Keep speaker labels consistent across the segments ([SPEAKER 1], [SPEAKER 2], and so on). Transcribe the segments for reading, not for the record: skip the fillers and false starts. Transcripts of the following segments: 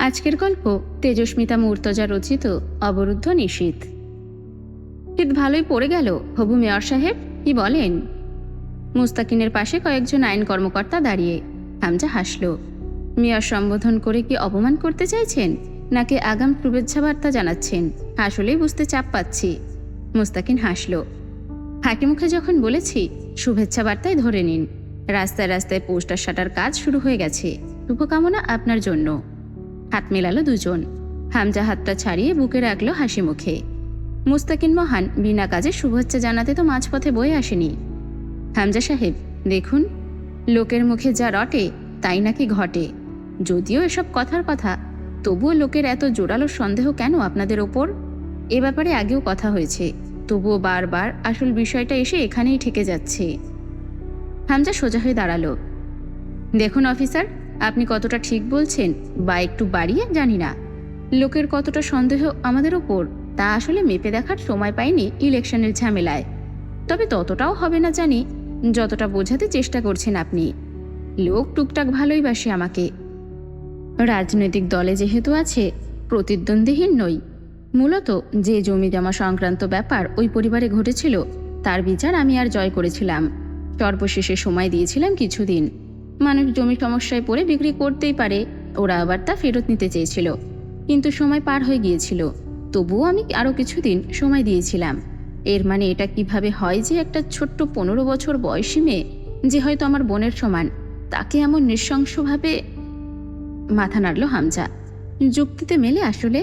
[SPEAKER 1] আজকের গল্প তেজস্মিতা মুর্তজা রচিত অবরুদ্ধ নিশীথ। শীত ভালোই পড়ে গেল। হবু মেয়র সাহেব কি বলেন? মুস্তাকিনের পাশে কয়েকজন আইন কর্মকর্তা দাঁড়িয়ে। হামজা হাসল। মেয়র সম্বোধন করে কি অপমান করতে চাইছেন, নাকি আগাম শুভেচ্ছা বার্তা জানাচ্ছেন? আসলেই বুঝতে চাপ পাচ্ছি। মুস্তাকিন হাসল। হাঁকি মুখে যখন বলেছি শুভেচ্ছা বার্তায় ধরে নিন। রাস্তায় রাস্তায় পোস্টার সাটার কাজ শুরু হয়ে গেছে। শুভকামনা আপনার জন্য। হাত মেলালো দুজন। হামজা হাতটা ছাড়িয়ে বুকে রাখলো হাসি মুখে। মুস্তাকিন মহান বিনা কাজে শুভেচ্ছা জানাতে তো মাঝপথে বয়ে আসেনি। হামজা সাহেব দেখুন, লোকের মুখে যা রটে তাই নাকি ঘটে। যদিও এসব কথার কথা, তবুও লোকের এত জোরালো সন্দেহ কেন আপনাদের ওপর? এ ব্যাপারে আগেও কথা হয়েছে, তবুও বারবার আসল বিষয়টা এসে এখানেই ঠেকে যাচ্ছে। হামজা সোজা হয়ে দাঁড়ালো। দেখুন অফিসার, আপনি কতটা ঠিক বলছেন বা একটু বাড়িয়ে জানি না, লোকের কতটা সন্দেহ আমাদের ওপর তা আসলে মেপে দেখার সময় পাইনি ইলেকশনের ঝামেলায়। তবে ততটাও হবে না জানি, যতটা বোঝাতে চেষ্টা করছেন আপনি। লোক টুকটাক ভালোই বাসে আমাকে। রাজনৈতিক দলে যেহেতু আছে, প্রতিদ্বন্দ্বীহীন নই। মূলত যে জমি জমা সংক্রান্ত ব্যাপার ওই পরিবারে ঘটেছিল, তার বিচার আমি আর জয় করেছিলাম। সর্বশেষে সময় দিয়েছিলাম কিছুদিন। মানুষ জমি সমস্যায় পড়ে বিক্রি করতেই পারে, ওরা আবার তা ফেরত নিতে চেয়েছিল, কিন্তু সময় পার হয়ে গিয়েছিল। তবুও আমি আরও কিছুদিন সময় দিয়েছিলাম। এর মানে এটা কিভাবে হয় যে একটা ছোট্ট 15 বছর বয়সী মেয়ে, যে হয়তো আমার বোনের সমান, তাকে এমন নৃশংসভাবে? মাথা নাড়ল হামজা। যুক্তিতে মেলে আসলে,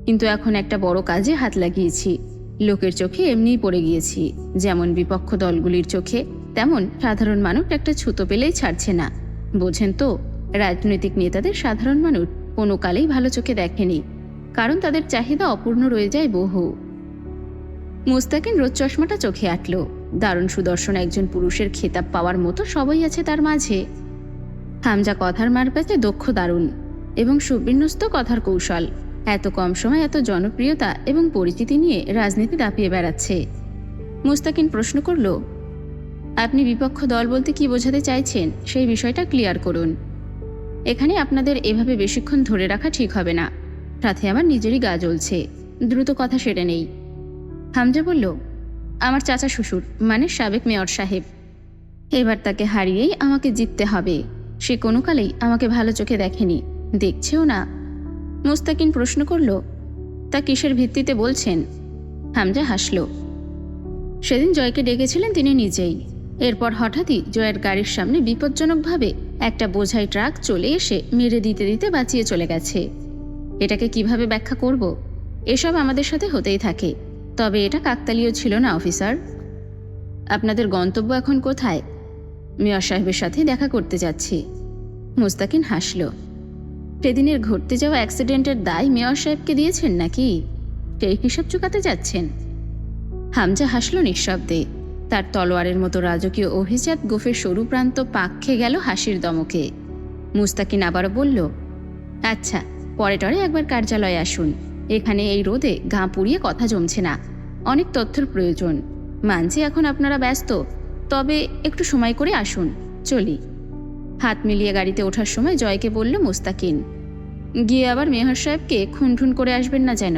[SPEAKER 1] কিন্তু এখন একটা বড় কাজে হাত লাগিয়েছি। লোকের চোখে এমনিই পড়ে গিয়েছি। যেমন বিপক্ষ দলগুলির চোখে, তেমন সাধারণ মানুষ একটা ছুতো পেলেই ছাড়ছে না। বোঝেন তো, রাজনৈতিক নেতাদের সাধারণ মানুষ কোনো কালেই ভালো চোখে দেখেনি, কারণ তাদের চাহিদা অপূর্ণ রয়ে যায় বহু। মুস্তাকিন রোদ চশমাটা চোখে আটল। দারুণ সুদর্শন একজন পুরুষের খেতাব পাওয়ার মতো সবই আছে তার মাঝে। হামজা কথার মারপ্যাচে দক্ষ, দারুণ এবং সুবিন্যস্ত কথার কৌশল। এত কম সময় এত জনপ্রিয়তা এবং পরিচিতি নিয়ে রাজনীতি দাপিয়ে বেড়াচ্ছে। মুস্তাকিন প্রশ্ন করল, আপনি বিপক্ষ দল বলতে কি বোঝাতে চাইছেন সেই বিষয়টা ক্লিয়ার করুন। এখানে আপনাদের এভাবে বেশিক্ষণ ধরে রাখা ঠিক হবে না। সাথে আমার নিজেরই গা জ্বলছে, দ্রুত কথা সেরে নেই। হামজা বলল, আমার চাচা শ্বশুর মানে সাবেক মেয়র সাহেব। এবার তাকে হারিয়েই আমাকে জিততে হবে। সে কোনো কালেই আমাকে ভালো চোখে দেখেনি, দেখছেও না। মুস্তাকিন প্রশ্ন করল, তা কিসের ভিত্তিতে বলছেন? হামজা হাসল। সেদিন জয়কে ডেকেছিলেন তিনি নিজেই। এরপর হঠাৎই জয়ের গাড়ির সামনে বিপজ্জনকভাবে একটা বোঝাই ট্রাক চলে এসে মেরে দিতে দিতে বাঁচিয়ে চলে গেছে। এটাকে কিভাবে ব্যাখ্যা করব? এসব আমাদের সাথে হতেই থাকে, তবে এটা কাকতালীয় ছিল না অফিসার। আপনাদের গন্তব্য এখন কোথায়? মেয়র সাহেবের সাথে দেখা করতে যাচ্ছি। মুস্তাকিন হাসল। সেদিনের ঘটতে যাওয়া অ্যাক্সিডেন্টের দায় মেয়র সাহেবকে দিয়েছেন নাকি? সেই হিসাব চুকাতে যাচ্ছেন? হামজা হাসল নিঃশব্দে। তার তলোয়ারের মতো রাজকীয় অভিজাত গোফের সরু প্রান্ত পাক খেয়ে গেল হাসির দমকে। মুস্তাকিন আবারও বলল, আচ্ছা, পরে টরে একবার কার্যালয়ে আসুন। এখানে এই রোদে গা পুড়িয়ে কথা জমছে না। অনেক তথ্যের প্রয়োজন। মানছি এখন আপনারা ব্যস্ত, তবে একটু সময় করে আসুন। চলি। হাত মিলিয়ে গাড়িতে ওঠার সময় জয়কে বলল মুস্তাকিন, গিয়ে আবার মেয়র সাহেবকে খুনঠুন করে আসবেন না যেন।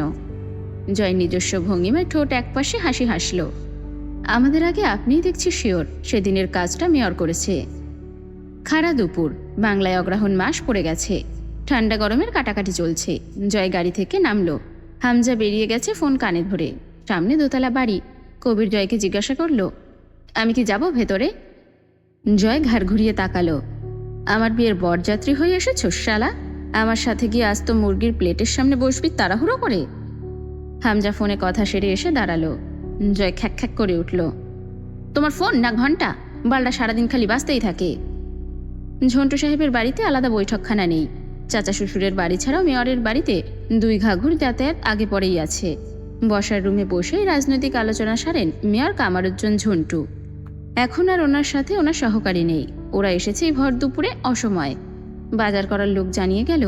[SPEAKER 1] জয় নিজস্ব ভঙ্গিমায় ঠোঁট একপাশে হাসি হাসল। আমাদের আগে আপনিই দেখছি শিওর সেদিনের কাজটা মেয়র করেছে। খাড়া দুপুর, বাংলায় অগ্রহায়ণ মাস পড়ে গেছে। ঠান্ডা গরমের কাটাকাটি চলছে। জয় গাড়ি থেকে নামলো। হামজা বেরিয়ে গেছে ফোন কানে ধরে। সামনে দোতলা বাড়ি। কবির জয়কে জিজ্ঞাসা করল, আমি কি যাব ভেতরে? জয় ঘাড় ঘুরিয়ে তাকালো। আমার বিয়ের বরযাত্রী হয়ে এসেছ শালা? আমার সাথে গিয়ে আস্ত মুরগির প্লেটের সামনে বসবি তাড়াহুড়ো করে? হামজা ফোনে কথা সেরে এসে দাঁড়ালো। জয় খ্যাক খ্যাক করে উঠল, তোমার ফোন না ঘন্টা? বালটা সারাদিন খালি বাজতেই থাকে। ঝন্টু সাহেবের বাড়িতে আলাদা বৈঠকখানা নেই। চাচা শ্বশুরের বাড়ি ছাড়াও মেয়রের বাড়িতে 2 ঘাঘুর যাতায়াত আগে পরেই আছে। বসার রুমে বসেই রাজনৈতিক আলোচনা সারেন মেয়র কামারুজ্জন ঝন্টু। এখন আর ওনার সাথে ওনার সহকারী নেই। ওরা এসেছে এই ভর দুপুরে অসময়ে। বাজার করার লোক জানিয়ে গেল,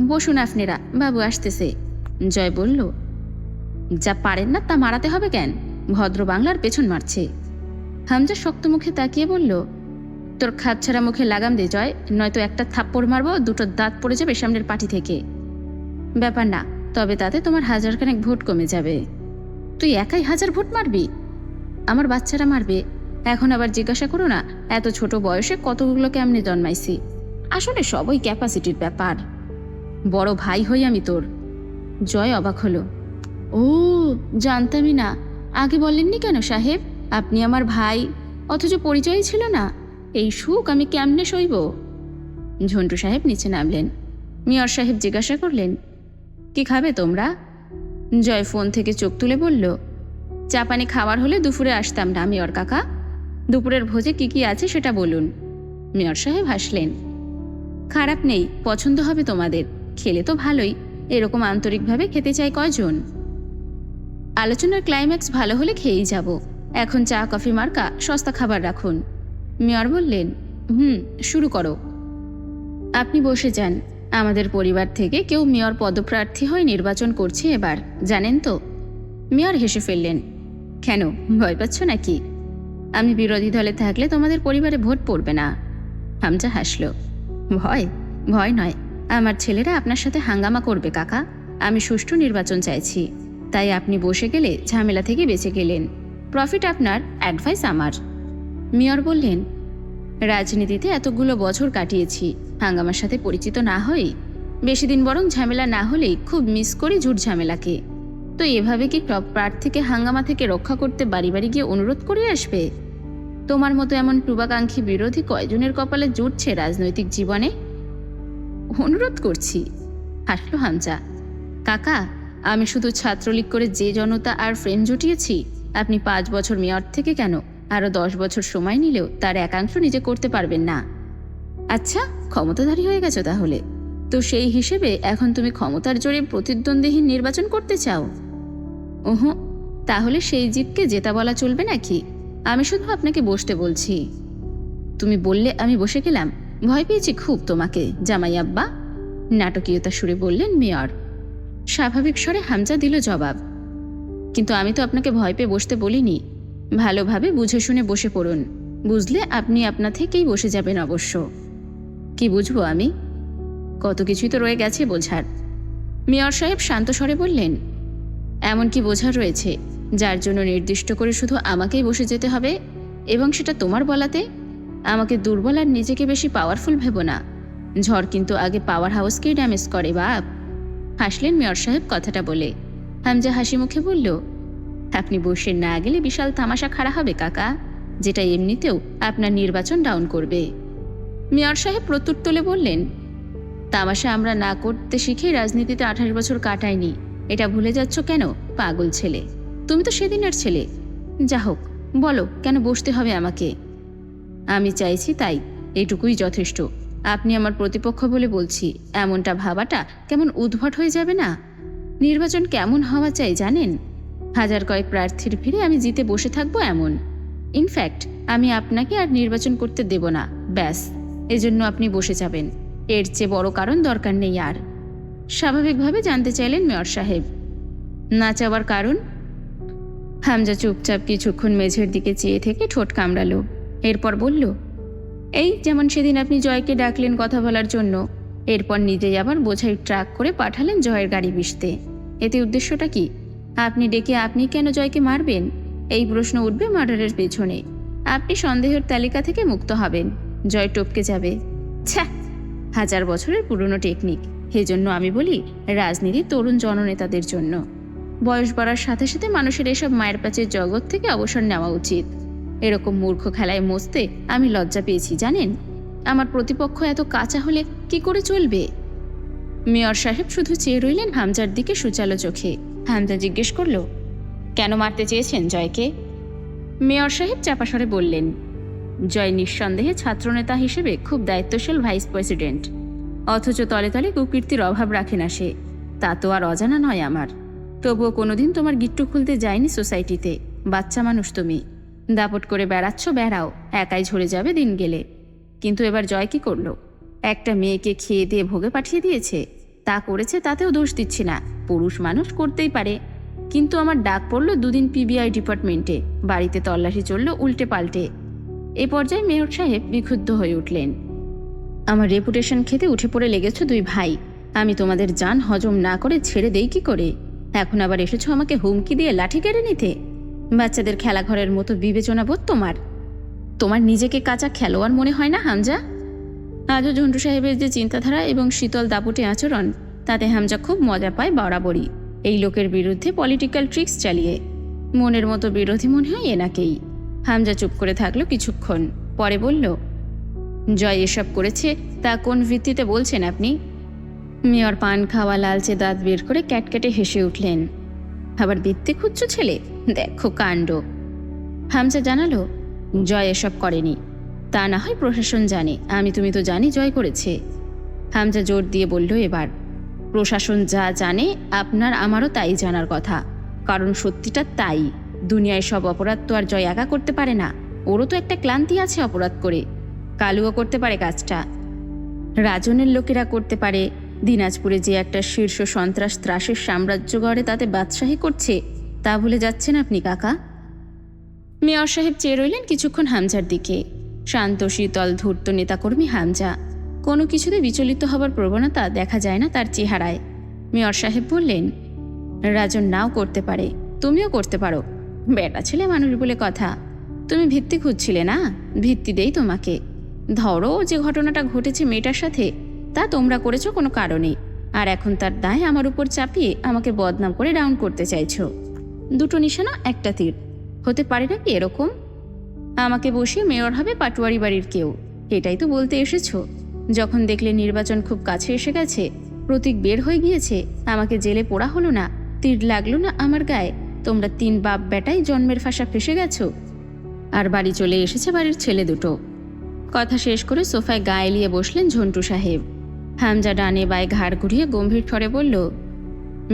[SPEAKER 1] বসুন আপনারা, বাবু আসতেছে। জয় বলল, যা পারেন না তা মারাতে হবে কেন? ভদ্র বাংলার পেছন মারছে। হামজা শক্ত মুখে তাকিয়ে বলল, তোর খাপছাড়া মুখে লাগাম দে জয়, নয়তো একটা থাপ্পড় মারবো, দুটো দাঁত পড়ে যাবে সামনের পাটি থেকে। ব্যাপার না, তবে তাতে তোমার 1000 ভোট কমে যাবে। তুই একাই 1000 ভোট মারবি? আমার বাচ্চারা মারবে। এখন আবার জিজ্ঞাসা করো না এত ছোট বয়সে কতগুলো কেমনে জন্মাইছি। আসলে সবই ক্যাপাসিটির ব্যাপার। বড় ভাই হই আমি তোর। জয় অবাক হলো। ও, জানতামই না। আগে বলেননি কেন সাহেব? আপনি আমার ভাই, অথচ পরিচয়ই ছিল না। এই সুখ আমি কেমনে সইব? ঝন্টু সাহেব নিচে নামলেন। মেয়র সাহেব জিজ্ঞাসা করলেন, কি খাবে তোমরা? জয় ফোন থেকে চোখ তুলে বলল, চা পানি খাওয়ার হলে দুপুরে আসতাম না মেয়র কাকা। দুপুরের ভোজে কি কি আছে সেটা বলুন। মেয়র সাহেব হাসলেন। খারাপ নেই, পছন্দ হবে তোমাদের। খেলে তো ভালোই, এরকম আন্তরিকভাবে খেতে চাই কয়জন? আলোচনার ক্লাইম্যাক্স ভালো হলে খেয়েই যাব। এখন চা কফি মার্কা সস্তা খাবার রাখুন। মেয়র বললেন, শুরু করো। আপনি বসে যান। আমাদের পরিবার থেকে কেউ মেয়র পদপ্রার্থী হয়ে নির্বাচন করছে এবার, জানেন তো? মেয়র হেসে ফেললেন। কেন, ভয় পাচ্ছ নাকি? আমি বিরোধী দলে থাকলে তোমাদের পরিবারে ভোট পড়বে না। হামজা হাসল। ভয়? ভয় নয়, আমার ছেলেরা আপনার সাথে হাঙ্গামা করবে কাকা। আমি সুষ্ঠু নির্বাচন চাইছি, তাই আপনি বসে গেলে ঝামেলা থেকে বেঁচে গেলেন। প্রফিট আপনার, অ্যাডভাইস আমার। মেয়র বললেন, রাজনীতিতে এতগুলো বছর কাটিয়েছি, হাঙ্গামার সাথে পরিচিত না হই। বেশি দিন বরং ঝামেলা না হলেই খুব মিস করি ঝুট ঝামেলাকে। তো এভাবে কি টপ প্রার্থীকে হাঙ্গামা থেকে রক্ষা করতে বাড়ি বাড়ি গিয়ে অনুরোধ করে আসবে? তোমার মতো এমন শুভাকাঙ্ক্ষী বিরোধী কয়জনের কপালে জুটছে রাজনৈতিক জীবনে? অনুরোধ করছি, হাসলো হামজা। কাকা, আমি শুধু ছাত্রলীগ করে যে জনতা আর ফ্রেন্ড জুটিয়েছি, আপনি 5 বছর মেয়র থেকে কেন আরো 10 বছর সময় নিলেও তার একাংশ নিজে করতে পারবেন না। আচ্ছা, ক্ষমতাধারী হয়ে গেছো তাহলে? তো সেই হিসেবে এখন তুমি ক্ষমতার জোরে প্রতিদ্বন্দ্বীহীন নির্বাচন করতে চাও? ওহো, তাহলে সেই জিতকে জেতা বলা চলবে নাকি? আমি শুধু আপনাকে বসতে বলছি। তুমি বললে আমি বসে গেলাম? ভয় পেয়েছি খুব তোমাকে জামাই আব্বা, নাটকীয়তা সুরে বললেন মেয়র। স্বাভাবিক স্বরে হামজা দিল জবাব, কিন্তু আমি তো আপনাকে ভয় পেয়ে বসতে বলিনি। ভালোভাবে বুঝে শুনে বসে পড়ুন, বুঝলে আপনি আপনা থেকেই বসে যাবেন অবশ্য। কি বুঝবো আমি? কত কিছুই তো রয়ে গেছে বোঝার। মেয়র সাহেব শান্ত স্বরে বললেন, এমন কি বোঝার রয়েছে যার জন্য নির্দিষ্ট করে শুধু আমাকেই বসে যেতে হবে, এবং সেটা তোমার বলাতে? আমাকে দুর্বল আর নিজেকে বেশি পাওয়ারফুল ভেবো না। ঝড় কিন্তু আগে পাওয়ার হাউসকেই ড্যামেজ করে বাপ। হাসলেন মেয়র সাহেব কথাটা বলে। হামজা হাসি মুখে বলল, আপনি বসে না গেলে বিশাল তামাশা খাড়া হবে কাকা, যেটা এমনিতেও আপনার নির্বাচন ডাউন করবে। মেয়র সাহেব প্রত্যুত্তরে বললেন, তামাশা আমরা না করতে শিখে রাজনীতিতে 28 বছর কাটায়নি, এটা ভুলে যাচ্ছ কেন পাগল ছেলে? তুমি তো সেদিনের ছেলে। যা হোক, বলো কেন বসতে হবে আমাকে? আমি চাইছি তাই, এটুকুই যথেষ্ট। আপনি আমার প্রতিপক্ষ বলে বলছি, এমনটা ভাবাটা কেমন উদ্ভট হয়ে যাবে না? নির্বাচন কেমন হওয়া চাই জানেন? 1000 কয়েক প্রার্থীর ভিড়ে আমি জিতে বসে থাকবো এমন। ইনফ্যাক্ট আমি আপনাকে আর নির্বাচন করতে দেব না, ব্যাস। এজন্য আপনি বসে যাবেন, এর চেয়ে বড় কারণ দরকার নেই আর। স্বাভাবিকভাবে জানতে চাইলেন মেয়র সাহেব। না চাওয়ার কারণ? হামজা চুপচাপ কিছুক্ষণ মেঝের দিকে চেয়ে থেকে ঠোঁট কামড়ালো। এরপর বলল, এই যেমন সেদিন আপনি জয়কে ডাকলেন কথা বলার জন্য, এরপর নিজেই আবার বোঝাই ট্রাক করে পাঠালেন জয়ের গাড়ি বিশতে। এতে উদ্দেশ্যটা কি? আপনি ডেকে আপনি কেন জয়কে মারবেন? এই প্রশ্ন উঠবে মার্ডারের পেছনে। আপনি সন্দেহের তালিকা থেকে মুক্ত হবেন, জয় টপকে যাবে। ছ্যা, 1000 বছরের পুরনো টেকনিক। সেজন্য আমি বলি, রাজনীতি তরুণ জননেতাদের জন্য। বয়স বাড়ার সাথে সাথে মানুষের এসব মায়ের প্যাচের জগৎ থেকে অবসর নেওয়া উচিত। এরকম মূর্খ খেলায় মজতে আমি লজ্জা পেয়েছি জানেন। আমার প্রতিপক্ষ এত কাঁচা হলে কি করে চলবে? মেয়র সাহেব শুধু চেয়ে রইলেন হামজার দিকে সুচালো চোখে। হামজা জিজ্ঞেস করল, কেন মারতে চেয়েছেন জয়কে? মেয়র সাহেব চাপা স্বরে বললেন, জয় নিঃসন্দেহে ছাত্রনেতা হিসেবে খুব দায়িত্বশীল ভাইস প্রেসিডেন্ট, অথচ তলে তলে কুকীর্তির অভাব রাখে না সে। তা তো আর অজানা নয় আমার। তবুও কোনোদিন তোমার গিট্টু খুলতে যায়নি সোসাইটিতে। বাচ্চা মানুষ তুমি, দাপট করে বেড়াচ্ছ, বেড়াও, একাই ঝরে যাবে দিন গেলে। কিন্তু এবার জয় কি করলো? একটা মেয়েকে খেয়ে দিয়ে ভোগে পাঠিয়ে দিয়েছে। তা করেছে, তাতেও দোষ দিচ্ছি না, পুরুষ মানুষ করতেই পারে। কিন্তু আমার ডাক পড়ল 2 দিন পিবিআই ডিপার্টমেন্টে, বাড়িতে তল্লাশি চলল উল্টে পাল্টে। এই পর্যায়ে মেয়র সাহেব বিক্ষুব্ধ হয়ে উঠলেন। আমার রেপুটেশন খেতে উঠে পড়ে লেগেছ দুই ভাই। আমি তোমাদের জান হজম না করে ছেড়ে দেই কি করে? এখন আবার এসেছো আমাকে হুমকি দিয়ে লাঠি কেড়ে নিতে? বাচ্চাদের খেলাঘরের মতো বিবেচনা বোধ তোমার? তোমার নিজেকে কাঁচা খেলোয়াড় মনে হয় না হামজা? আজও ঝন্টু সাহেবের যে চিন্তাধারা এবং শীতল দাপুটে আচরণ, তাতে হামজা খুব মজা পায় বরাবরই। এই লোকের বিরুদ্ধে পলিটিক্যাল ট্রিক্স চালিয়ে মনের মতো বিরোধী মনে হয় এনাকেই। হামজা চুপ করে থাকলো কিছুক্ষণ, পরে বলল, জয় এসব করেছে তা কোন ভিত্তিতে বলছেন আপনি? মেয়র পান খাওয়া লালচে দাঁত বের করে ক্যাটকেটে হেসে উঠলেন। আবার ভিত্তি খুঁজছো ছেলে? দেখো কাণ্ড। হামজা জানালো, জয় এসব করেনি। তা না হয় প্রশাসন জানে, তুমি তো জানি জয় করেছে। হামজা জোর দিয়ে বলল, এবার প্রশাসন যা জানে আপনার আমারও তাই জানার কথা, কারণ সত্যিটা তাই। দুনিয়ায় সব অপরাধ তো আর জয় একা করতে পারে না। ওরও তো একটা ক্লান্তি আছে অপরাধ করে। কালুও করতে পারে কাজটা, রাজনের লোকেরা করতে পারে। দিনাজপুরে যে একটা শীর্ষ সন্ত্রাস ত্রাসের সাম্রাজ্য গড়ে তাতে বাদশাহী করছে, তা ভুলে যাচ্ছেন আপনি কাকা? মেয়র সাহেব চেয়ে রইলেন কিছুক্ষণ হামজার দিকে। শান্ত শীতল ধূর্ত নেতাকর্মী হামজা, কোনো কিছুতে বিচলিত হবার প্রবণতা দেখা যায় না তার চেহারায়। মেয়র সাহেব বললেন, রাজন নাও করতে পারে, তুমিও করতে পারো। বেটা ছেলে মানুষ বলে কথা। তুমি ভিত্তি খুঁজছিলে না, ভিত্তি দেই তোমাকে। ধরো যে ঘটনাটা ঘটেছে মেয়েটার সাথে, তা তোমরা করেছো কোনো কারণে, আর এখন তার দায় আমার উপর চাপিয়ে আমাকে বদনাম করে ডাউন করতে চাইছো। দুটো নিশানা একটা তীর, হতে পারে নাকি এরকম? আমাকে বসিয়ে মেয়র হবে পাটুয়ারি বাড়ির কেউ, এটাই তো বলতে এসেছো। যখন দেখলে নির্বাচন খুব কাছে এসে গেছে, প্রতীক বের হয়ে গিয়েছে, আমাকে জেলে পোড়া হলো না, তীর লাগলো না আমার গায়ে, তোমরা তিন বাপ বেটাই জন্মের ফাঁসা ফেসে গেছো। আর বাড়ি চলে এসেছে বাড়ির ছেলে দুটো। কথা শেষ করে সোফায় গা এলিয়ে বসলেন ঝন্টু সাহেব। হামজা ডানে বায়ে ঘাড় ঘুরিয়ে গম্ভীর স্বরে বলল,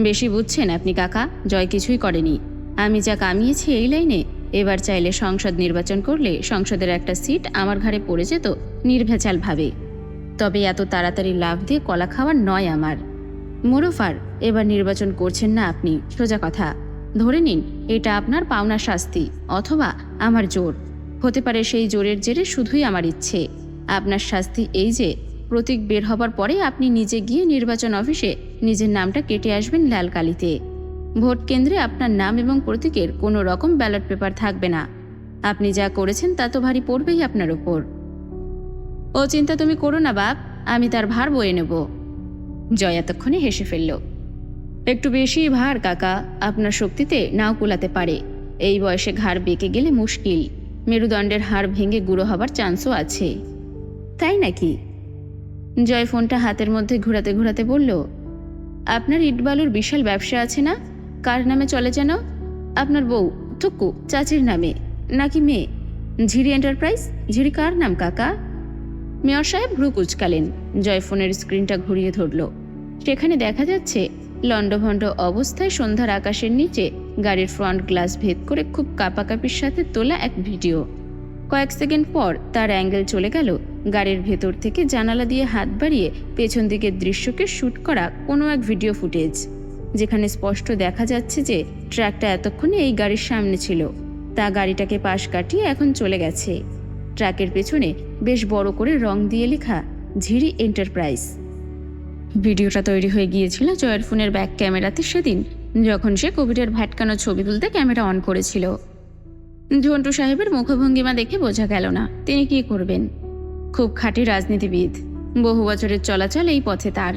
[SPEAKER 1] বেশি বুঝছেন আপনি কাকা, জয় কিছুই করেনি। আমি যা কামিয়েছি এই লাইনে, এবার চাইলে সংসদ নির্বাচন করলে সংসদের একটা সিট আমার ঘাড়ে পড়ে যেত নির্ভেজাল ভাবে। তবে এত তাড়াতাড়ি লাভ দিয়ে কলা খাওয়ার নয় আমার। মোরফার এবার নির্বাচন করছেন না আপনি, সোজা কথা। ধরে নিন এটা আপনার পাওনা শাস্তি, অথবা আমার জোর। হতে পারে সেই জোরের জেরে শুধুই আমার ইচ্ছে। আপনার শাস্তি এই যে, প্রতীক বের হবার পরে আপনি নিজে গিয়ে নির্বাচন অফিসে নিজের নামটা কেটে আসবেন লাল কালিতে। ভোট কেন্দ্রে আপনার নাম এবং প্রতীকের কোনো রকম ব্যালট পেপার থাকবে না। আপনি যা করেছেন তা তো ভারী পড়বেই আপনার ওপর। ও চিন্তা তুমি করো না বাপ, আমি তার ভার বয়ে নেব। জয় এতক্ষণে হেসে ফেলল। একটু বেশি ভার কাকা, আপনার শক্তিতে নাও কুলাতে পারে। এই বয়সে ঘাড় বেঁকে গেলে মুশকিল, মেরুদণ্ডের হাড় ভেঙে গুঁড়ো হবার চান্সও আছে। তাই নাকি? জয় ফোনটা হাতের মধ্যে ঘোরাতে ঘোরাতে বলল, আপনার ইটবালুর বিশাল ব্যবসা আছে না? কার নামে চলে যেন? আপনার বউ থুকু চাচির নামে নাকি মেয়ে? ঝিরি এন্টারপ্রাইজ। ঝিরি কার নাম কাকা? মেয়র সাহেব ভ্রু কুচকালেন। জয় ফোনের স্ক্রিনটা ঘুরিয়ে ধরল। সেখানে দেখা যাচ্ছে লণ্ডভণ্ড অবস্থায় সন্ধ্যার আকাশের নিচে গাড়ির ফ্রন্ট গ্লাস ভেদ করে খুব কাঁপাকাঁপির সাথে তোলা এক ভিডিও। কয়েক সেকেন্ড পর তার অ্যাঙ্গেল চলে গেল গাড়ির ভেতর থেকে জানালা দিয়ে হাত বাড়িয়ে পেছন দিকের দৃশ্যকে শ্যুট করা কোনো এক ভিডিও ফুটেজ, যেখানে স্পষ্ট দেখা যাচ্ছে যে ট্রাকটা এতক্ষণে এই গাড়ির সামনে ছিল। তা গাড়িটাকে পাশ কাটিয়ে এখন চলে গেছে। ট্রাকের পেছনে বেশ বড় করে রং দিয়ে লেখা ঝিরি এন্টারপ্রাইজ। ভিডিওটা তৈরি হয়ে গিয়েছিল জয়ের ফোনের ব্যাক ক্যামেরাতে সেদিন, যখন সে কোভিডের ভ্যাটকানো ছবি তুলতে ক্যামেরা অন করেছিল। ঝন্টু সাহেবের মুখভঙ্গিমা দেখে বোঝা গেল না তিনি কি করবেন। খুব খাঁটি রাজনীতিবিদ, বহু বছরের চলাচল এই পথে তার।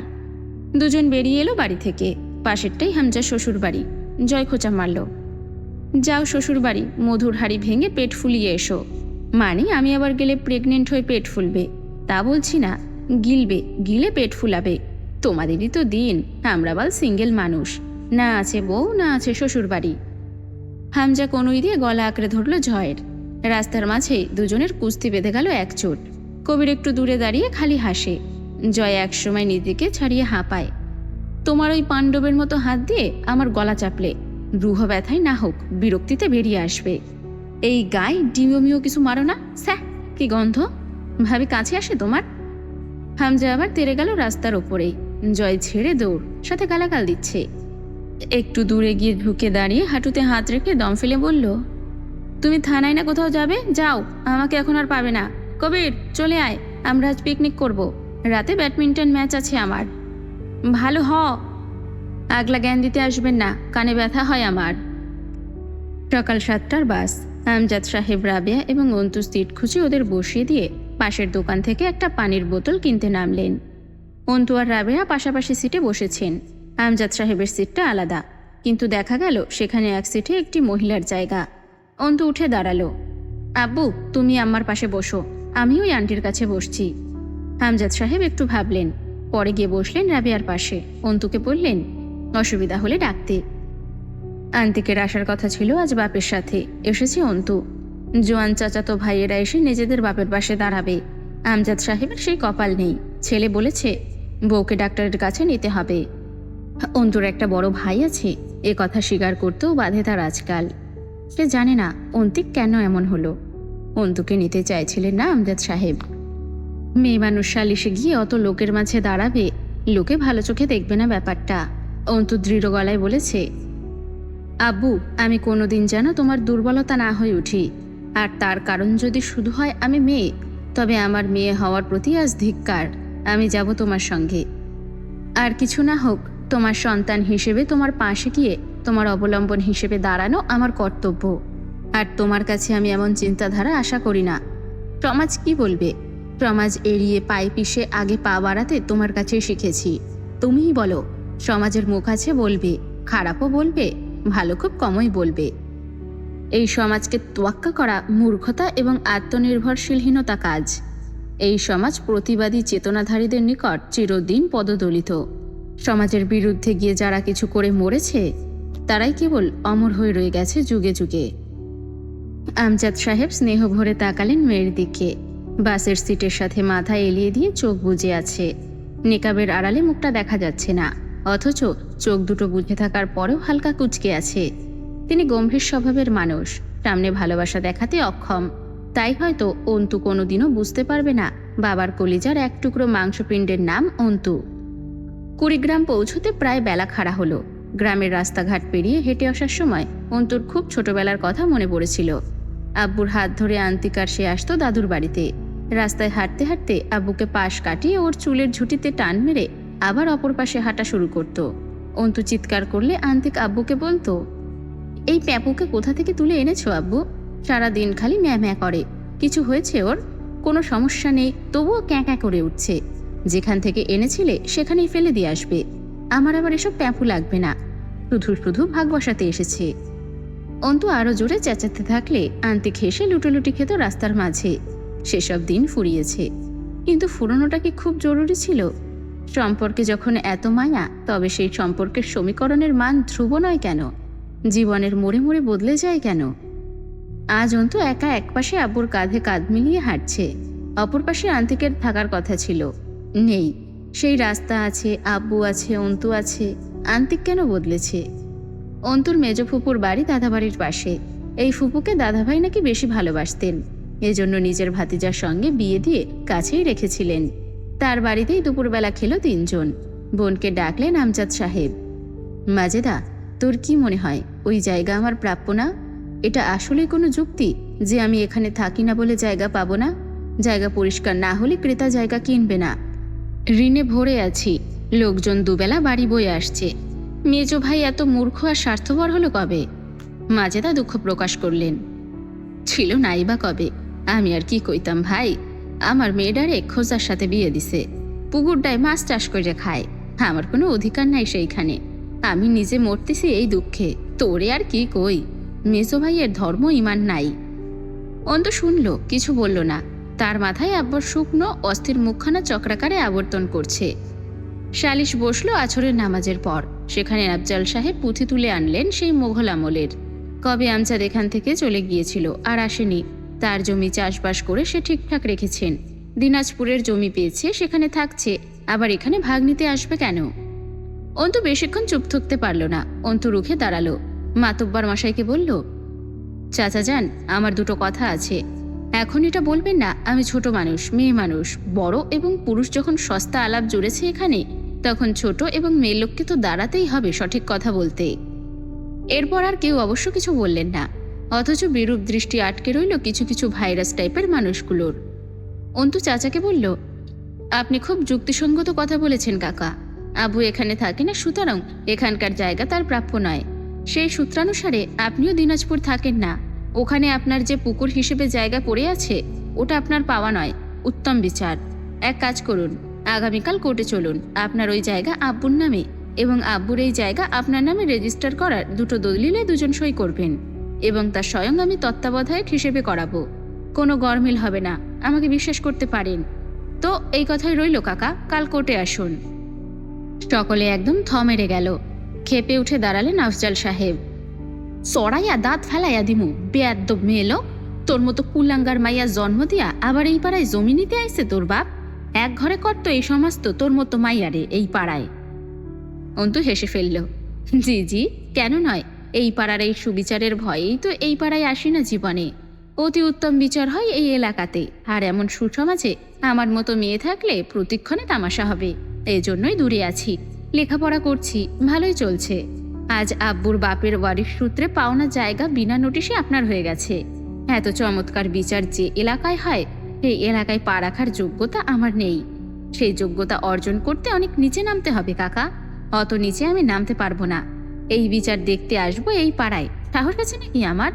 [SPEAKER 1] দুজন বেরিয়ে এলো বাড়ি থেকে। পাশেরটাই হামজার শ্বশুর বাড়ি। জয় খোঁচা মারল, যাও শ্বশুর বাড়ি, মধুর হাড়ি ভেঙে পেট ফুলিয়ে এসো। মানে আমি আবার গেলে প্রেগনেন্ট হয়ে পেট ফুলবে তা বলছি না, গিলবে, গিলে পেট ফুলাবে। তোমাদেরই তো দিন, আমরা বাল সিঙ্গেল মানুষ, না আছে বউ না আছে শ্বশুর বাড়ি। হামজা কনুই দিয়ে গলা আঁকড়ে ধরল জয়ের। রাস্তার মাঝেই দুজনের কুস্তি বেঁধে গেল একচোট। কবির একটু দূরে দাঁড়িয়ে খালি হাসে। জয় একসময় নিজেকে ছাড়িয়ে হাঁপায়। তোমার ওই পাণ্ডবের মতো হাত দিয়ে আমার গলা চাপলে রুহ ব্যথায় না হোক বিরক্তিতে বেরিয়ে আসবে। এই গায়ে ডিমিও কিছু মারো না, স্যাঁ কি গন্ধ, ভাবি কাছে আসে তোমার। হামজা আবার তেড়ে গেল রাস্তার ওপরেই। জয় ছেড়ে দৌড়, সাথে গালাগাল দিচ্ছে। একটু দূরে গিয়ে ঢুকে দাঁড়িয়ে হাঁটুতে হাত রেখে দম ফেলে বলল, তুমি থানায় না কোথাও যাবে? যাও, আমাকে এখন আর পাবে না। কবির, চলে আয়, আমরা আজ পিকনিক করব। রাতে ব্যাডমিন্টন ম্যাচ আছে আমার। ভালো হ, আগলা জ্ঞান দিতে আসবেন না, কানে ব্যথা হয় আমার। সকাল 7টার বাস। আমজাদ সাহেব, রাবেয়া এবং অন্তু সিট খুঁজে ওদের বসিয়ে দিয়ে পাশের দোকান থেকে একটা পানির বোতল কিনতে নামলেন। অন্তু আর রাবেয়া পাশাপাশি সিটে বসেছেন। আমজাদ সাহেবের সিটটা আলাদা, কিন্তু দেখা গেল সেখানে এক সিটে একটি মহিলার জায়গা। অন্তু উঠে দাঁড়ালো। আব্বু, তুমি আমার পাশে বসো, আমি ওই আন্টির কাছে বসছি। আমজাদ সাহেব একটু ভাবলেন, পরে গিয়ে বসলেন রাবেয়ার পাশে। অন্তুকে বললেন, অসুবিধা হলে ডাকতে। আন্তিকের আসার কথা ছিল আজ বাপের সাথে, এসেছে অন্তু। জোয়ান চাচাতো ভাইয়েরা এসে নিজেদের বাপের পাশে দাঁড়াবে। আমজাদ সাহেবের সেই কপাল নেই। ছেলে বলেছে বউকে ডাক্তারের কাছে নিতে হবে। অন্তুর একটা বড় ভাই আছে, এ কথা স্বীকার করতেও বাধে তার আজকাল। সে জানে না অন্তিক কেন এমন হলো। অন্তুকে নিতে চাইছিলেন না আমজাদ সাহেব। মেয়ে মানুষ সালিশে গিয়ে অত লোকের মাঝে দাঁড়াবে, লোকে ভালো চোখে দেখবে না ব্যাপারটা। অন্তু দৃঢ় গলায় বলেছে, আব্বু, আমি কোনোদিন যেন তোমার দুর্বলতা না হয়ে উঠি। আর তার কারণ যদি শুধু হয় আমি মেয়ে, তবে আমার মেয়ে হওয়ার প্রতি আজ ধিক্কার। আমি যাব তোমার সঙ্গে। আর কিছু না হোক, তোমার সন্তান হিসেবে তোমার পাশে গিয়ে তোমার অবলম্বন হিসেবে দাঁড়ানো আমার কর্তব্য। আর তোমার কাছে আমি এমন চিন্তাধারা আশা করি না। সমাজ কি বলবে? সমাজ এড়িয়ে পায়ে পিষে আগে পা বাড়াতে তোমার কাছে শিখেছি। তুমিই বলো, সমাজের মুখ আছে বলবে, খারাপও বলবে, ভালো খুব কমই বলবে। এই সমাজকে তোয়াক্কা করা মূর্খতা এবং আত্মনির্ভরশীলহীনতা কাজ। এই সমাজ প্রতিবাদী চেতনাধারীদের নিকট চিরদিন পদদলিত। সমাজের বিরুদ্ধে গিয়ে যারা কিছু করে মরেছে, তারাই কেবল অমর হয়ে রয়ে গেছে যুগে যুগে। আমজাদ সাহেব স্নেহ ভরে তাকালেন মেয়ের দিকে। বাসের সিটের সাথে মাথা এলিয়ে দিয়ে চোখ বুজে আছে। নেকাবের আড়ালে মুখটা দেখা যাচ্ছে না, অথচ চোখ দুটো বুঝে থাকার পরেও হালকা কুঁচকে আছে। তিনি গম্ভীর স্বভাবের মানুষ, সামনে ভালোবাসা দেখাতে অক্ষম। তাই হয়তো অন্তু কোনোদিনও বুঝতে পারবে না বাবার কলিজার এক টুকরো মাংসপিণ্ডের নাম অন্তু। কুড়িগ্রাম পৌঁছতে প্রায় বেলা খাড়া হলো। গ্রামের রাস্তাঘাট পেরিয়ে হেঁটে আসার সময় অন্তুর খুব ছোটবেলার কথা মনে পড়েছিল। আব্বুর হাত ধরে আন্তিকার সে আসতো দাদুর বাড়িতে। রাস্তায় হাঁটতে হাঁটতে আব্বুকে পাশ কাটিয়ে ওর চুলের ঝুঁটিতে টান মেরে আবার অপর পাশে হাঁটা শুরু করত। অন্তু চিৎকার করলে আন্তিক আব্বুকে বলতো, এই প্যাপুকে কোথা থেকে তুলে এনেছো আব্বু? সারা দিন খালি ম্যা ম্যা করে। কিছু হয়েছে ওর? কোনো সমস্যা নেই, তবুও ক্যাঁ ক্যাঁ করে উঠছে। যেখান থেকে এনেছিলে সেখানেই ফেলে দিয়ে আসবে। আমার আবার এসব প্যাপু লাগবে না, শুধু শুধু ভাগ বসাতে এসেছে। অন্তু আরো জোরে চেঁচাতে থাকলে আন্তিক হেসে লুটোলুটি খেত রাস্তার মাঝে। সেসব দিন ফুরিয়েছে, কিন্তু ফুরনোটা কি খুব জরুরি ছিল? সম্পর্কে যখন এত মায়া, তবে সেই সম্পর্কের সমীকরণের মান ধ্রুব নয় কেন? জীবনের মোড়ে মোড়ে বদলে যায় কেন? আজ অন্তু একা একপাশে আব্বুর কাঁধে কাঁধ মিলিয়ে হাঁটছে, অপর পাশে আন্তিকের থাকার কথা ছিল, নেই। সেই রাস্তা আছে, আব্বু আছে, অন্তু আছে, আন্তিক কেন বদলেছে? অন্তুর মেজ ফুপুর বাড়ি দাদাবাড়ির পাশে। এই ফুপুকে দাদাভাই নাকি বেশি ভালোবাসতেন, এজন্য নিজের ভাতিজার সঙ্গে বিয়ে দিয়ে কাছেই রেখেছিলেন। তার বাড়িতেই দুপুরবেলা খেলো 3 জন। বোনকে ডাকলেন আমজাদ সাহেব। মাজেদা, তোর কি মনে হয় ওই জায়গা আমার প্রাপ্য না? এটা আসলে কোনো যুক্তি যে আমি এখানে থাকি না বলে জায়গা পাবো না? জায়গা পরিষ্কার না হলে ক্রেতা জায়গা কিনবে না। ঋণে ভরে আছি, লোকজন দুবেলা বাড়ি বয়ে আসছে। মেজ ভাই এত মূর্খ আর স্বার্থপর হলো কবে? মাজেদা দুঃখ প্রকাশ করলেন। ছিল নাই বা কবে? আমি আর কি কইতাম ভাই, আমার মেয়েটারে খোঁজার সাথে বিয়ে দিছে। পুকুরটায় মাছ চাষ করে খায়, আমার কোনো অধিকার নাই সেইখানে। আমি নিজে মরতেছি এই দুঃখে, তোরে আর কি কই? মেজো ভাইয়ের ধর্ম ইমান নাই। অন্ত শুনল, কিছু বলল না। তার মাথায় আব্বর শুকনো অস্থির মুখখানা চক্রাকারে আবর্তন করছে। সালিশ বসলো আছরের নামাজের পর। সেখানে আফজাল সাহেব পুঁথি তুলে আনলেন সেই মোঘল আমলের। কবে আমজাদ এখান থেকে চলে গিয়েছিল, আর আসেনি। তার জমি চাষবাস করে সে ঠিকঠাক রেখেছেন। দিনাজপুরের জমি পেয়েছে, সেখানে থাকছে, আবার এখানে ভাগ নিতে আসবে কেন? অন্তু বেশিক্ষণ চুপ থাকতে পারল না। অন্তু রুখে দাঁড়ালো। মাতব্বর মশাইকে বলল, চাচা যান, আমার দুটো কথা আছে। এখন এটা বলবেন না, আমি ছোট মানুষ, মেয়ে মানুষ। বড় এবং পুরুষ যখন সস্তা আলাপ জুড়েছে এখানে, তখন ছোট এবং মেয়ে লোককে তো দাঁড়াতেই হবে সঠিক কথা বলতে। এরপর আর কেউ অবশ্য কিছু বললেন না। অথচ বিরূপ দৃষ্টি আটকে রইল কিছু কিছু ভাইরাস টাইপের মানুষগুলোর। অন্তু চাচাকে বলল, আপনি খুব যুক্তিসঙ্গত কথা বলেছেন কাকা। আবু এখানে থাকে না, সুতরাং এখানকার জায়গা তার প্রাপ্য নয়। সেই সূত্রানুসারে আপনিও দিনাজপুর থাকেন না। ওখানে আপনার যে পুকুর হিসেবে জায়গা পড়ে আছে, ওটা আপনার পাওয়া নয়। উত্তম বিচার। এক কাজ করুন, আগামীকাল কোর্টে চলুন। আপনার ওই জায়গা আব্বুর নামে এবং আব্বুর এই জায়গা আপনার নামে রেজিস্টার করার দুটো দলিলে দুজন সই করবেন এবং তা স্বয়ং আমি তত্ত্বাবধায়ক হিসেবে করাবো। কোনো গরমিল হবে না, আমাকে বিশ্বাস করতে পারেন। তো এই কথাই রইল কাকা, কাল কোর্টে আসুন। সকলে একদম থ মেরে গেল। খেপে উঠে দাঁড়ালেন আফজাল সাহেব। সরাইয়া দাঁত ফেলাইয়া দিমু, বেয়াদ্দব মেয়ে লোক। তোর মতো কুলাঙ্গার মাইয়া জন্ম দিয়া আবার এই পাড়ায় জমি নিতে আইছে তোর বাপ। এক ঘরে করতো এই সমস্ত তোর মতো মাইয়ারে এই পাড়ায়। অন্তু হেসে ফেলল। জি জি, কেন নয়? এই পাড়ার এই সুবিচারের ভয়েই তো এই পাড়ায় আসি না জীবনে। অতি উত্তম বিচার হয় এই এলাকাতে, আর এমন সুসমাজে আমার মতো মেয়ে থাকলে প্রতিক্ষণে তামাশা হবে। এই জন্যই দূরে আছি, লেখাপড়া করছি, ভালোই চলছে। আজ আব্বুর বাপের ওয়ারিশ সূত্রে পাওনা জায়গা বিনা নোটিশে আপনার হয়ে গেছে। এত চমৎকার বিচার যে এলাকায় হয়, সেই এলাকায় পা রাখার যোগ্যতা আমার নেই। সেই যোগ্যতা অর্জন করতে অনেক নিচে নামতে হবে কাকা। অত নিচে আমি নামতে পারবো না। এই বিচার দেখতে আসবো এই পাড়ায়, সাহস আছে নাকি আমার?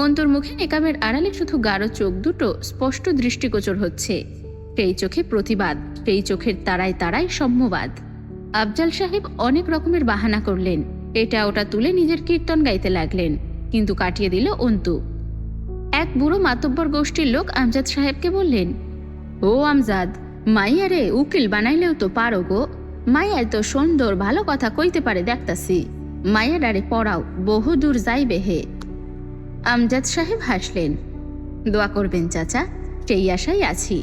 [SPEAKER 1] অন্তর মুখে নেকাবের আড়ালে শুধু গাঢ় চোখ দুটো স্পষ্ট দৃষ্টিগোচর হচ্ছে। সেই চোখে প্রতিবাদ, সেই চোখের তারায় তারায় সম্যবাদ। আফজাল সাহেব অনেক রকমের বাহানা করলেন, এটা ওটা তুলে নিজের কীর্তন গাইতে লাগলেন, কিন্তু কাটিয়ে দিল অন্তু। এক বুড়ো মাতব্বর গোষ্ঠীর লোক আমজাদ সাহেবকে বললেন, ও আমজাদ, মাইয়ারে উকিল বানাইলেও তো পারো গো। মাইয়ায় তো সুন্দর ভালো কথা কইতে পারে দেখতাছি। মাইয়াডারে পড়াও, বহুদূর যাইবে হে। আমজাদ সাহেব হাসলেন। দোয়া করবেন চাচা, সেই আশাই আছি।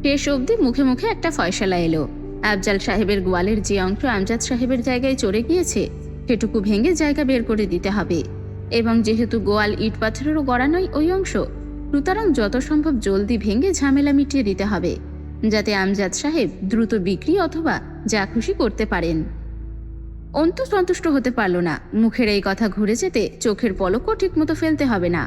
[SPEAKER 1] শেষ অবধি মুখে মুখে একটা ফয়সালা এলো। আফজাল সাহেবের গোয়ালের যে অংশ আমজাদ সাহেবের জায়গায় চড়ে গিয়েছে, সেটুকু ভেঙে জায়গা বের করে দিতে হবে। এবং যেহেতু গোয়াল ইট পাথরেরও গড়া নয় ওই অংশ, সুতরাং যত সম্ভব জলদি ভেঙে ঝামেলা মিটিয়ে দিতে হবে, যাতে আমজাদ সাহেব দ্রুত বিক্রি অথবা যা খুশি করতে পারেন। অন্তু সন্তুষ্ট হতে পারল না। মুখের এই কথা ঘুরে যেতে চোখের পলকও ঠিকমতো ফেলতে হবে না।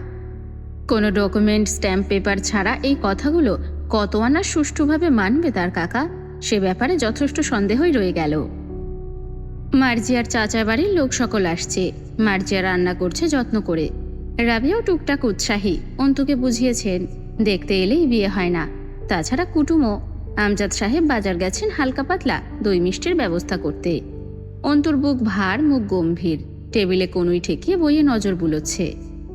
[SPEAKER 1] কোনো ডকুমেন্ট, স্ট্যাম্প পেপার ছাড়া এই কথাগুলো কত আনা সুষ্ঠুভাবে মানবে তার কাকা, সে ব্যাপারে যথেষ্ট সন্দেহই রয়ে গেল। মার্জিয়ার চাচা বাড়ির লোক সকল আসছে। মার্জিয়া রান্না করছে যত্ন করে। রাবিয়াও টুকটাক উৎসাহী, অন্তুকে বুঝিয়েছেন দেখতে এলেই বিয়ে হয় না। তাছাড়া কুটুমও। আমজাদ সাহেব বাজার গেছেন হালকা পাতলা দই মিষ্টির ব্যবস্থা করতে। অন্তুর বুক ভার, মুখ গম্ভীর, টেবিলে কনুই ঠেকিয়ে বইয়ে নজর বুলোচ্ছে।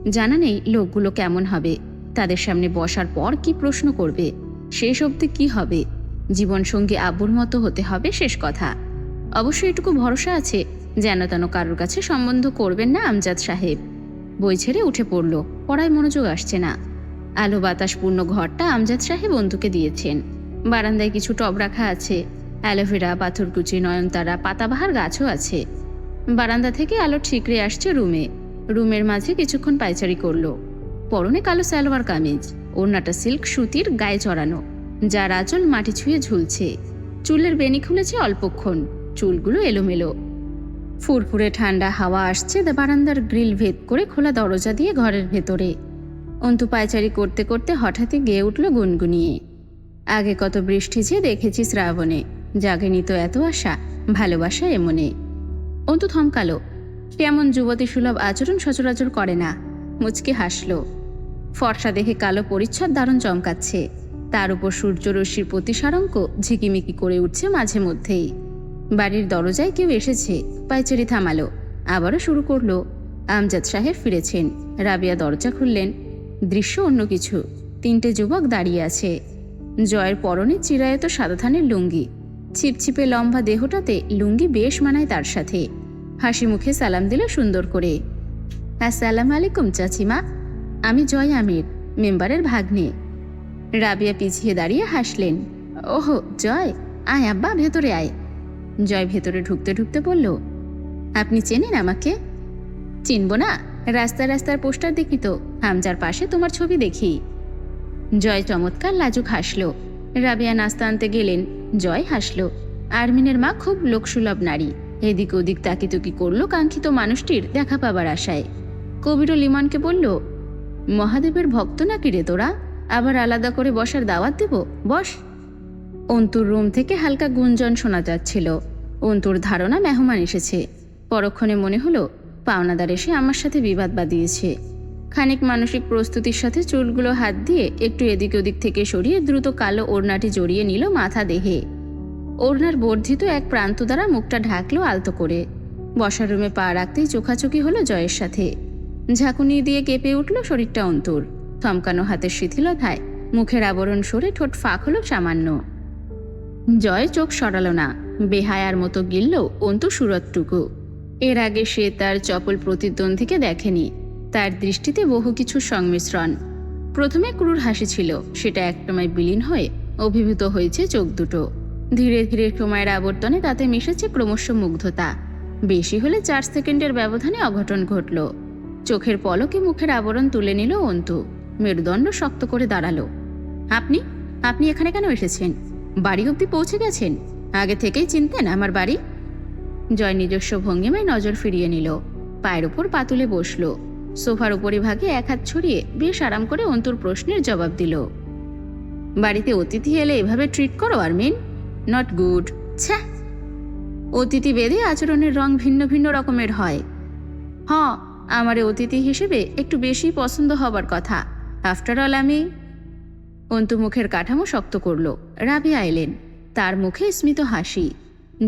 [SPEAKER 1] জানা নেই লোকগুলো কেমন হবে, তাদের সামনে বসার পর কি প্রশ্ন করবে, শেষ অবধি কি হবে। জীবনসঙ্গী আব্বুর মতো হতে হবে শেষ কথা। অবশ্য এটুকু ভরসা আছে, যেন তেন কারোর কাছে সম্বন্ধ করবেন না আমজাদ সাহেব। বই ছেড়ে উঠে পড়ল, পড়ায় মনোযোগ আসছে না। আলো বাতাসপূর্ণ ঘরটা আমজাদ সাহেব অন্তুকে দিয়েছেন। বারান্দায় কিছু টব রাখা আছে, অ্যালোভেরা, পাথরকুচি, নয়নতারা, পাতাবাহার গাছও আছে। বারান্দা থেকে আলো ঠিকরে আসছে রুমে। রুমের মাঝে কিছুক্ষণ পায়চারি করলো। পরনে কালো সালোয়ার কামিজ, ওড়নাটা সিল্ক সুতির, গায়ে চড়ানো, যার আঁচল মাটি ছুঁয়ে ঝুলছে। চুলের বেনি খুলেছে অল্পক্ষণ, চুলগুলো এলোমেলো। ফুরফুরে ঠান্ডা হাওয়া আসছে বারান্দার গ্রিল ভেদ করে খোলা দরজা দিয়ে ঘরের ভেতরে। অন্তু পায়চারি করতে করতে হঠাৎই গেয়ে উঠল গুনগুনিয়ে, আগে কত বৃষ্টি যে দেখেছি শ্রাবণে, জাগেনি তো এত আশা, ভালোবাসা এমনে। অন্তু থমকালো। সে এমন যুবতী সুলভ আচরণ সচরাচর করে না। মুচকি হাসল। ফর্সা দেখে কালো পরিচ্ছদ দারুণ চমকাচ্ছে, তার উপর সূর্যরশ্মির প্রতিসারঙ্ক ঝিকিমিকি করে উঠছে মাঝে মধ্যেই। বাড়ির দরজায় কেউ এসেছে, পায়চারি থামালো, আবারও শুরু করলো। আমজাদ সাহেব ফিরেছেন। রাবিয়া দরজা খুললেন। দৃশ্য অন্য কিছু। 3টে যুবক দাঁড়িয়ে আছে। জয়ের পরনে চিরায়ত সাদা ধানের লুঙ্গি, ছিপছিপে লম্বা দেহটাতে লুঙ্গি বেশ মানায় তার সাথে। হাসি মুখে সালাম দিল সুন্দর করে। আসসালামু আলাইকুম চাচিমা, আমি জয় আমির, মেম্বারের ভাগ্নে। রাবিয়া পিছিয়ে দাঁড়িয়ে হাসলেন। ওহো জয়, আয় আব্বা, ভেতরে আয়। জয় ভেতরে ঢুকতে ঢুকতে বলল, আপনি চেনেন আমাকে? চিনব না? রাস্তায় রাস্তার পোস্টার দেখি তো, হামজার পাশে তোমার ছবি দেখি। জয় চমৎকার লাজুক হাসল। রাবিয়া নাস্তা আনতে গেলেন। জয় হাসল। আরমিনের মা খুব লোকসুলভ নারী। এদিক ওদিক তাকিতুকি করল কাঙ্ক্ষিত মানুষটির দেখা পাবার আশায়। কবির ও লিমনকে বলল, মহাদেবের ভক্ত নাকি রে তোরা, আবার আলাদা করে বসার দাওয়াত দেব, বস। অন্তুর রুম থেকে হালকা গুঞ্জন শোনা যাচ্ছিল। অন্তুর ধারণা মেহমান এসেছে। পরক্ষণে মনে হলো পাওনাদার এসে আমার সাথে বিবাদ বাঁধিয়েছে। খানিক মানসিক প্রস্তুতির সাথে চুলগুলো হাত দিয়ে একটু এদিক ওদিক থেকে সরিয়ে দ্রুত কালো ওড়নাটি জড়িয়ে নিল মাথা দেহে। ওড়নার বর্ধিত এক প্রান্ত দ্বারা মুখটা ঢাকলো আলতো করে। বসার রুমে পা রাখতেই চোখাচোখি হলো জয়ের সাথে। ঝাঁকুনি দিয়ে কেঁপে উঠল শরীরটা অন্তুর। থমকানো হাতের শিথিলতায় মুখের আবরণ সরে ঠোঁট ফাঁক হলো সামান্য। জয় চোখ সরালো না, বেহায়ার মতো গিলল অন্তু সুরতটুকু। এর আগে সে তার চপল প্রতিদ্বন্দ্বীকে দেখেনি। তার দৃষ্টিতে বহু কিছুর সংমিশ্রণ। প্রথমে ক্রূর হাসি ছিল, সেটা একসময় বিলীন হয়ে অভিভূত হয়েছে চোখ দুটো। ধীরে ধীরে সময়ের আবর্তনে তাতে মিশেছে ক্রমশ মুগ্ধতা। বেশি হলে 4 সেকেন্ডের ব্যবধানে অঘটন ঘটল। চোখের পলকে মুখের আবরণ তুলে নিল অন্তু। মেরুদণ্ড শক্ত করে দাঁড়ালো। আপনি আপনি এখানে কেন এসেছেন? বাড়ি অবধি পৌঁছে গেছেন? আগে থেকেই চিনতেন আমার বাড়ি? জয় নিজস্ব ভঙ্গিমায় নজর ফিরিয়ে নিল। পায়ের ওপর পা তুলে বসল। সোফার উপরিভাগে এক হাত ছড়িয়ে বেশ আরাম করে অন্তুর প্রশ্নের জবাব দিল। বাড়িতে অতিথি এলে এভাবে ট্রিট করো আরমিন? Not good. ছ্যা, অতিথি বেদে আচরণের রং ভিন্ন ভিন্ন রকমের হয়। আমার অতিথি হিসেবে একটু বেশি পছন্দ হবার কথা। আফটার অল আমি। অন্তু মুখের কাঠামো শক্ত করল। রাবিয়া এলেন। তার মুখে স্মিত হাসি।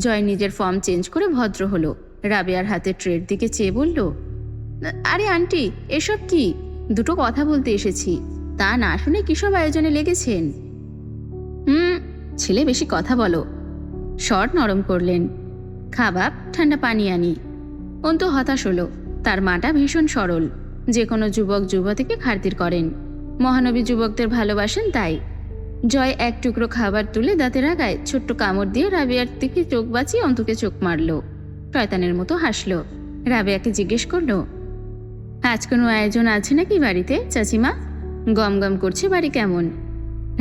[SPEAKER 1] জয় নিজের ফর্ম চেঞ্জ করে ভদ্র হলো। রাবিয়ার হাতে ট্রের দিকে চেয়ে বলল, আরে আন্টি, এসব কি? দুটো কথা বলতে এসেছি। তা না শুনে কিসব আয়োজনে লেগেছেন? ছেলে বেশি কথা বলো। স্বর নরম করলেন। খাবাব, ঠান্ডা পানি আনি। অন্তু হতাশ হলো। তার মাটা ভীষণ সরল। যে কোনো যুবক যুবতীকে খাতির করেন। মহানবী যুবকদের ভালোবাসেন তাই। জয় এক টুকরো খাবার তুলে দাঁতের আগায় ছোট্ট কামড় দিয়ে রাবিয়ার দিকে চোখ বাঁচিয়ে অন্তুকে চোখ মারল। শয়তানের মতো হাসল। রাবিয়াকে জিজ্ঞেস করল, আজ কোনো আয়োজন আছে নাকি বাড়িতে চাচিমা? গম গম করছে বাড়ি কেমন?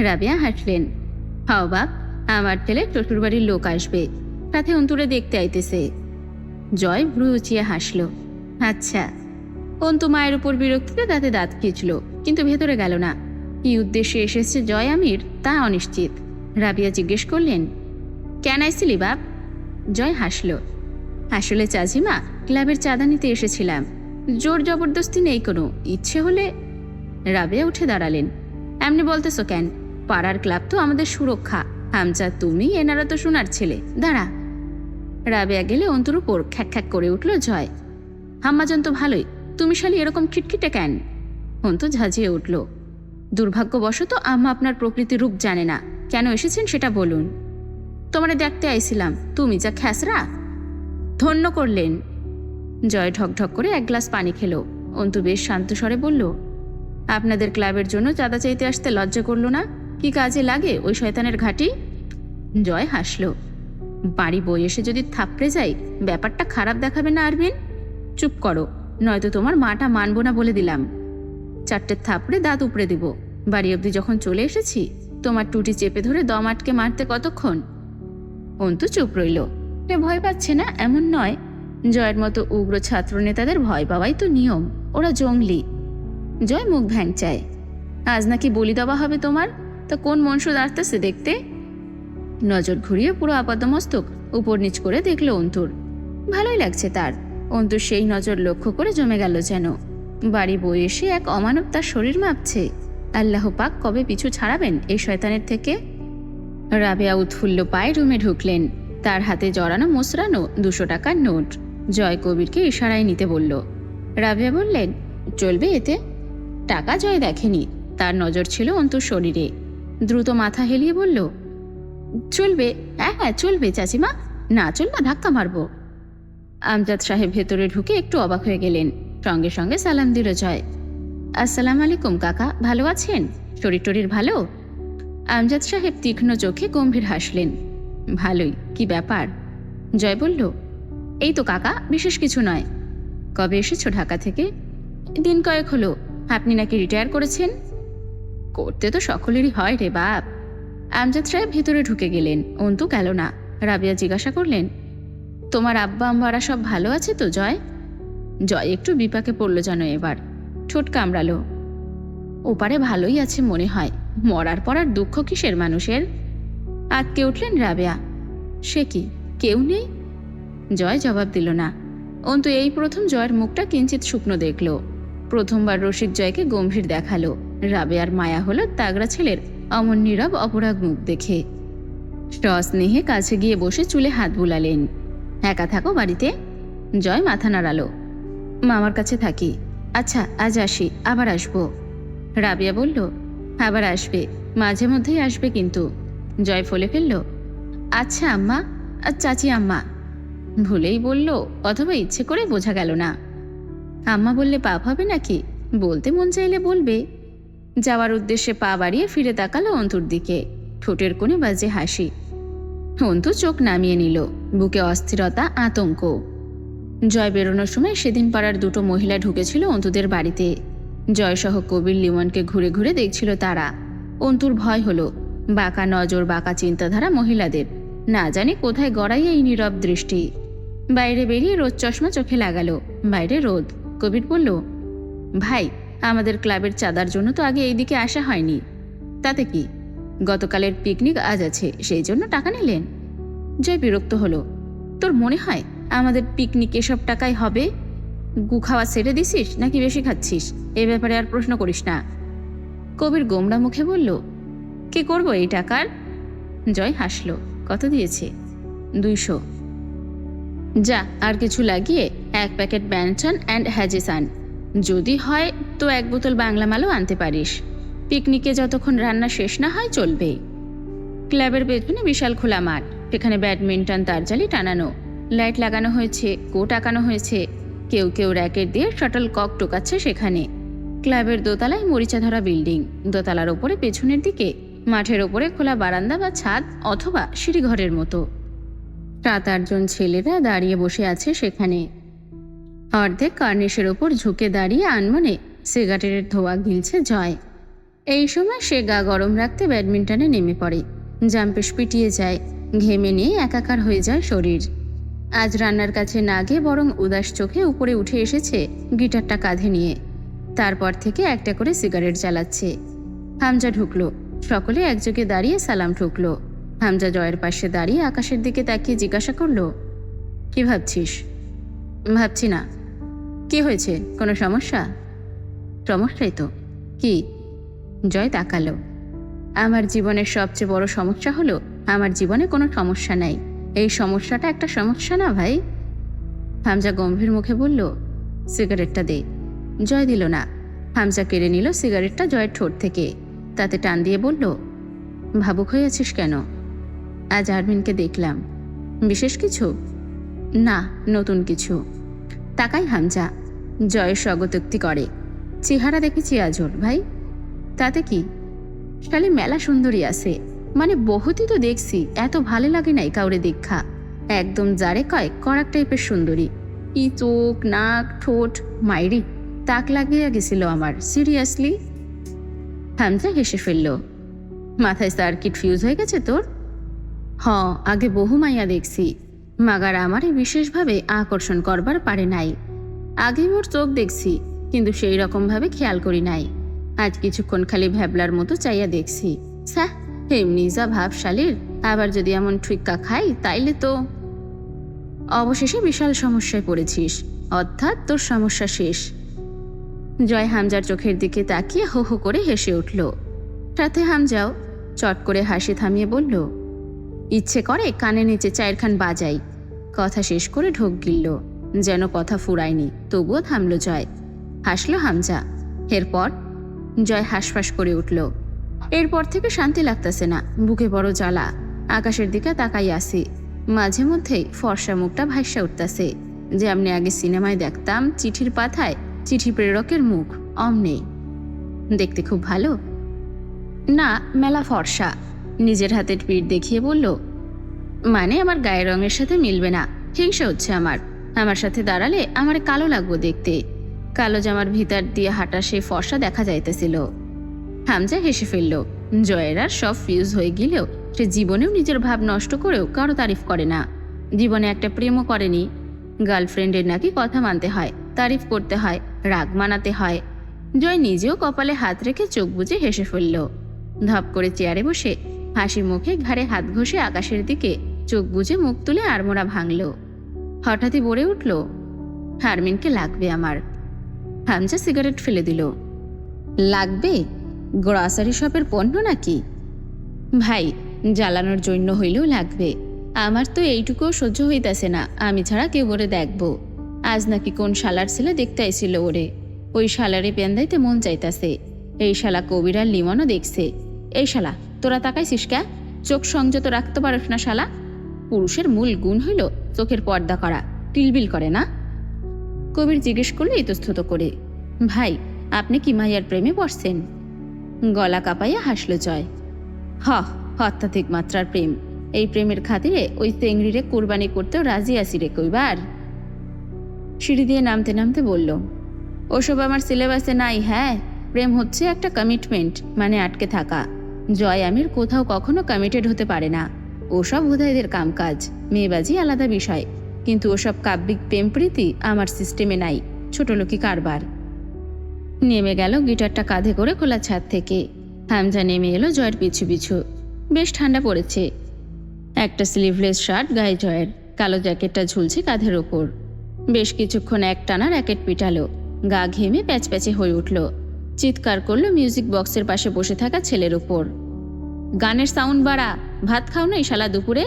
[SPEAKER 1] রাবিয়া হাসলেন। হাও বাপ, আমার ছেলে শ্বশুরবাড়ির লোক আসবে, সাথে অন্তুরে দেখতে আইতেছে। জয় ভ্রু উঁচিয়ে হাসল। আচ্ছা। অন্তু মায়ের উপর বিরক্তিতে দাঁতে দাঁত খিঁচল, কিন্তু ভেতরে গেল না। কি উদ্দেশ্যে এসেছে জয় আমির তা অনিশ্চিত। রাবিয়া জিজ্ঞেস করলেন, কেন আইসিলি বাপ? জয় হাসল। আসলে চাচিমা, ক্লাবের চাঁদা নিতে এসেছিলাম। জোর জবরদস্তি নেই কোনো, ইচ্ছে হলে। রাবিয়া উঠে দাঁড়ালেন। এমনি বলতেছো কেন? পাড়ার ক্লাব তো আমাদের সুরক্ষা। হামচা তুমি, এনারা তো সোনার ছেলে। দাঁড়া। রাবিয়া গেলে অন্তুর উপর খ্যাক খ্যাক করে উঠল জয়। হাম্মাজন তো ভালোই, তুমি শালি এরকম খিটখিটে কেন? অন্তু ঝাঁঝিয়ে উঠল। দুর্ভাগ্যবশত আম্মা আপনার প্রকৃতির রূপ জানে না। কেন এসেছেন সেটা বলুন। তোমারে দেখতে আইছিলাম, তুমি যা খ্যাসরা। ধন্য করলেন। জয় ঢকঢক করে এক গ্লাস পানি খেল। অন্তু বেশ শান্ত স্বরে বলল, আপনাদের ক্লাবের জন্য চাঁদা চাইতে আসতে লজ্জা করল না? কি কাজে লাগে ওই শয়তানের ঘাঁটি? জয় হাসল। বাড়ি বই এসে যদি থাপড়ে যাই, ব্যাপারটা খারাপ দেখাবে না আরবিন? চুপ করো, নয়তো তোমার মাটা মানবো না বলে দিলাম। 4টে থাপড়ে দাঁত উপড়ে দিব। বাড়ি অবধি যখন চলে এসেছি, তোমার টুটি চেপে ধরে দম আটকে মারতে কতক্ষণ? অন্তু চুপ রইল। সে ভয় পাচ্ছে না এমন নয়। জয়ের মতো উগ্র ছাত্র নেতাদের ভয় পাওয়াই তো নিয়ম। ওরা জঙ্গলি। জয় মুখ ভ্যাংচায়। আজ নাকি বলি দেওয়া হবে তোমার? তা কোন মনসুদ আসতেছে দেখতে? নজর ঘুরিয়ে পুরো আপাদমস্তক উপর নিচ করে দেখল অন্তুর। ভালোই লাগছে তার। অন্তুর সেই নজর লক্ষ্য করে জমে গেল যেন। বাড়ি বই এসে এক অমানব তার শরীর মাপছে। আল্লাহ পাক কবে পিছু ছাড়াবেন এই শয়তানের থেকে? রাবেয়া উৎফুল্ল পায়ে রুমে ঢুকলেন। তার হাতে জড়ানো মোসরানো 200 টাকার নোট। জয় কবিরকে ইশারায় নিতে বলল। রাবেয়া বললেন, চলবে এতে? টাকা জয় দেখেনি, তার নজর ছিল অন্তুর শরীরে। দ্রুত মাথা হেলিয়ে বলল, চলবে। হ্যাঁ চলবে চাচিমা, না চলবে ধাক্কা মারব। আমজাদ সাহেব ভেতরে ঢুকে একটু অবাক হয়ে গেলেন। সঙ্গে সঙ্গে সালাম দিল জয়। আসসালাম আলাইকুম কাকা, ভালো আছেন? শরীর টরির ভালো? আমজাদ সাহেব তীক্ষ্ণ চোখে গম্ভীর হাসলেন। ভালোই। কি ব্যাপার? জয় বলল, এই তো কাকা, বিশেষ কিছু নয়। কবে এসেছো ঢাকা থেকে? দিন কয়েক হলো। আপনি নাকি রিটায়ার করেছেন? করতে তো সকলেরই হয় রে বাপ। আমজাদ সাহেব ভিতরে ঢুকে গেলেন। অন্তু গেল না। রাবিয়া জিজ্ঞাসা করলেন, তোমার আব্বা আম্মারা সব ভালো আছে তো জয়? জয় একটু বিপাকে পড়ল যেন এবার, ঠোঁট কামড়ালো। ওপারে ভালোই আছে মনে হয়, মরার পর আর দুঃখ কিসের মানুষের? আটকে উঠলেন রাবেয়া। সে কি, কেউ নেই? জয় জবাব দিল না। অন্তু এই প্রথম জয়ের মুখটা কিঞ্চিত শুকনো দেখল। প্রথমবার রসিক জয়কে গম্ভীর দেখালো। রাবেয়ার মায়া হলো তাগড়া ছেলের অমন নীরব অপরাগ মুখ দেখে। সস্নেহে কাছে গিয়ে বসে চুলে হাত বুলালেন। একা থাকো বাড়িতে? জয় মাথা নাড়ালো। মামার কাছে থাকি। আচ্ছা, আজ আসি, আবার আসবো। রাবেয়া বলল, আবার আসবে, মাঝে মধ্যেই আসবে কিন্তু। জয় ফলে ফেলল, আচ্ছা আম্মা, চাচি আম্মা। ভুলেই বলল অথবা ইচ্ছে করে, বোঝা গেল না। আম্মা বললে পাপ হবে নাকি? বলতে মন চাইলে বলবে। যাওয়ার উদ্দেশ্যে পা বাড়িয়ে ফিরে তাকালো অন্তুর দিকে। ঠোঁটের কোণে বাজে হাসি। অন্তু চোখ নামিয়ে নিল, বুকে অস্থিরতা, আতঙ্ক। জয় বেরোনোর সময় সেদিন পাড়ার দুটো মহিলা ঢুকেছিল অন্তুদের বাড়িতে। জয়সহ কবির, লিমনকে ঘুরে ঘুরে দেখছিল তারা। অন্তুর ভয় হলো, বাঁকা নজর, বাঁকা চিন্তাধারা মহিলাদের। না জানি কোথায় গড়াই এই নীরব দৃষ্টি। বাইরে বেরিয়ে রোদ চশমা চোখে লাগালো। বাইরে রোদ। কবির বলল, ভাই, আমাদের ক্লাবের চাঁদার জন্য তো আগে এইদিকে আসা হয়নি। তাতে কি, গতকালের পিকনিক আজ আছে, সেই জন্য টাকা নিলেন। জয় বিরক্ত হলো, তোর মনে হয় আমাদের পিকনিক এসব টাকায় হবে? গু খাওয়া ছেড়ে দিছিস নাকি বেশি খাচ্ছিস? এ ব্যাপারে আর প্রশ্ন করিস না। কবির গোমড়া মুখে বলল, কি করবো এই টাকার? জয় হাসল। কত দিয়েছে? 200। যা, আর কিছু লাগিয়ে 1 প্যাকেট ব্যানসন অ্যান্ড হ্যাজেসান। যদি হয় তো 1 বোতল বাংলা মালও আনতে পারিস। পিকনিকে যতক্ষণ রান্না শেষ না হয় চলবে। ক্লাবের পেছনে বিশাল খোলা মাঠ, সেখানে ব্যাডমিন্টন তারজালি টানানো, লাইট লাগানো হয়েছে, কোট আঁকানো হয়েছে। কেউ কেউ র্যাকেট দিয়ে শাটল কক টোকাচ্ছে সেখানে। ক্লাবের দোতলায় মরিচা ধরা বিল্ডিং, দোতলার ওপরে পেছনের দিকে মাঠের ওপরে খোলা বারান্দা বা ছাদ অথবা সিঁড়িঘরের মতো। 7-8 জন ছেলেরা দাঁড়িয়ে বসে আছে সেখানে। অর্ধেক কার্নিশের ওপর ঝুঁকে দাঁড়িয়ে আনমনে সিগারেটের ধোঁয়া গিলছে জয়। এই সময় সে গা গরম রাখতে ব্যাডমিন্টনে নেমে পড়ে। জাম্পেশ পিটিয়ে যায়, ঘেমে নিয়ে একাকার হয়ে যায় শরীর। আজ রান্নার কাছে না গিয়ে বরং উদাস চোখে উপরে উঠে এসেছে গিটারটা কাঁধে নিয়ে। তারপর থেকে একটা করে সিগারেট জ্বালাচ্ছে। হামজা ঢুকলো। সকলে একযোগে দাঁড়িয়ে সালাম ঠুকলো। হামজা জয়ের পাশে দাঁড়িয়ে আকাশের দিকে তাকিয়ে জিজ্ঞাসা করলো, কি ভাবছিস? ভাবছি না। কি হয়েছে, কোনো সমস্যা? সমস্যাই তো। কি? জয় তাকালো। আমার জীবনের সবচেয়ে বড় সমস্যা হলো আমার জীবনে কোনো সমস্যা নাই। এই সমস্যাটা একটা সমস্যা না ভাই। হামজা গম্ভীর মুখে বলল, সিগারেটটা দে। জয় দিল না। হামজা কেড়ে নিল সিগারেটটা জয়ের ঠোঁট থেকে। তাতে টান দিয়ে বলল, ভাবুক হয়ে আছিস কেন? আজ আরমিনকে দেখলাম। বিশেষ কিছু? না, নতুন কিছু। তাকাই হামজা। জয়ের স্বগতোক্তি করে, চেহারা দেখেছি আজ ওর ভাই। তাতে কি? শালি মেলা সুন্দরী আছে, মানে বহুতই তো দেখছি, এত ভালো লাগে নাই কাউরে দেখা। একদম যারে কয় কড়াক টাইপের সুন্দরী। ই চোখ, নাক, ঠোঁট, মাইরি তাক লাগিয়ে গেছিল আমার, সিরিয়াসলি। হামজা হেসে ফেলল। মাথায় সার্কিট ফিউজ হয়ে গেছে তোর? আগে বহু মাইয়া দেখছি, মাগার আমারে বিশেষভাবে আকর্ষণ করবার পারে নাই। আগে মোর চোখ দেখছি, কিন্তু সেই রকমভাবে খেয়াল করি নাই। আজ কিছুক্ষণ খালি ভ্যাবলার মতো চাইয়া দেখছি। স্যাহ, এমনি যা ভাবশালীর, আবার যদি এমন ঠুইক্কা খাই তাইলে তো। অবশেষে বিশাল সমস্যায় পড়েছিস, অর্থাৎ তোর সমস্যা শেষ। জয় হামজার চোখের দিকে তাকিয়ে হো হো করে হেসে উঠল। সাথে হামজাও চট করে হাসি থামিয়ে বলল, ইচ্ছে করে কানে নিচে 4 খান বাজাই। কথা শেষ করে ঢোক গিলল, যেন কথা ফুরায়নি, তবুও থামল জয়। হাসল হামজা। এরপর জয় হাঁসফাঁস করে উঠল। এরপর থেকে শান্তি লাগতেছে না, বুকে বড় জ্বালা। আকাশের দিকে তাকাই আসি, মাঝে মধ্যেই ফর্সা মুখটা ভাইসা উঠতেছে। যেমনি আগে সিনেমায় দেখতাম চিঠির পাতায় চিঠি প্রেরকের মুখ, অমনি। দেখতে খুব ভালো? না, মেলা ফর্সা। নিজের হাতের পিঠ দেখিয়ে বলল, মানে আমার গায়ের রঙের সাথে মিলবে না, হিংসা হচ্ছে আমার। আমার সাথে দাঁড়ালে আমার কালো লাগবো দেখতে। কালো জামার ভিতর দিয়ে হাঁটা সে ফর্সা দেখা যাইতেছিল। হামজা হেসে ফেলল। জয়ের আর সব ফিউজ হয়ে গেলেও সে জীবনেও নিজের ভাব নষ্ট করেও কারো তারিফ করে না। জীবনে একটা প্রেমও করেনি। গার্লফ্রেন্ডের নাকি কথা মানতে হয়, তারিফ করতে হয়, রাগ মানাতে হয়। জয় নিজেও কপালে হাত রেখে চোখ বুজে হেসে ফেলল। ধপ করে চেয়ারে বসে হাসি মুখে ঘাড়ে হাত ঘষে আকাশের দিকে চোখ বুজে মুখ তুলে আড়মোড়া ভাঙল। হঠাৎই বলে উঠল, হারমিনকে লাগবে আমার। হামজা সিগারেট ফেলে দিল। লাগবে? গ্রসারি শপের পণ্য নাকি? ভাই, জ্বালানোর জন্য হইলেও লাগবে। আমার তো এইটুকুও সহ্য হইতাছে না, আমি ছাড়া কেউ ওরে দেখব। আজ নাকি কোন শালার ছেলে দেখতে আইছিল ওরে। ওই শালারে পেন্দাইতে মন চাইতাছে। এই শালা কবির আর লিমনও দেখছে। এই শালা, তোরা তাকাইছিস ক্যা? চোখ সংযত রাখতে পারিস না শালা? পুরুষের মূল গুণ হইল চোখের পর্দা করা, টিলবিল করে না। কবির জিজ্ঞেস করলো ইতস্তত করে, ভাই, আপনি কি মাইয়ার প্রেমে পড়ছেন? গলা কাঁপাইয়া হাসল জয়। অত্যাধিক মাত্রার প্রেম। এই প্রেমের খাতিরে ওই তেংড়িরে কোরবানি করতেও রাজি আছি রে কইবার। সিঁড়ি দিয়ে নামতে নামতে বলল, ওসব আমার সিলেবাসে নাই। হ্যাঁ, প্রেম হচ্ছে একটা কমিটমেন্ট, মানে আটকে থাকা। জয় আমির কোথাও কখনো কমিটেড হতে পারে না। ওসব হুদাইদের কামকাজ, মেয়েবাজি আলাদা বিষয়, কিন্তু ওসব কাব্যিক প্রেম প্রীতি আমার সিস্টেমে নাই। ছোটলোকি কারবার। নেমে গেল গিটারটা কাঁধে করে খোলা ছাদ থেকে। হামজা নেমে এলো জয়ের পিছু পিছু। বেশ ঠান্ডা পড়েছে। একটা স্লিভলেস শার্ট গায়ে জয়ের, কালো জ্যাকেটটা ঝুলছে কাঁধের ওপর। বেশ কিছুক্ষণ একটানা র্যাকেট পিটালো। গা ঘেমে প্যাচপ্যাচে হয়ে উঠল। চিৎকার করলো মিউজিক বক্সের পাশে বসে থাকা ছেলের ওপর, গানের সাউন্ড বাড়া। ভাত খাও না শালা দুপুরে?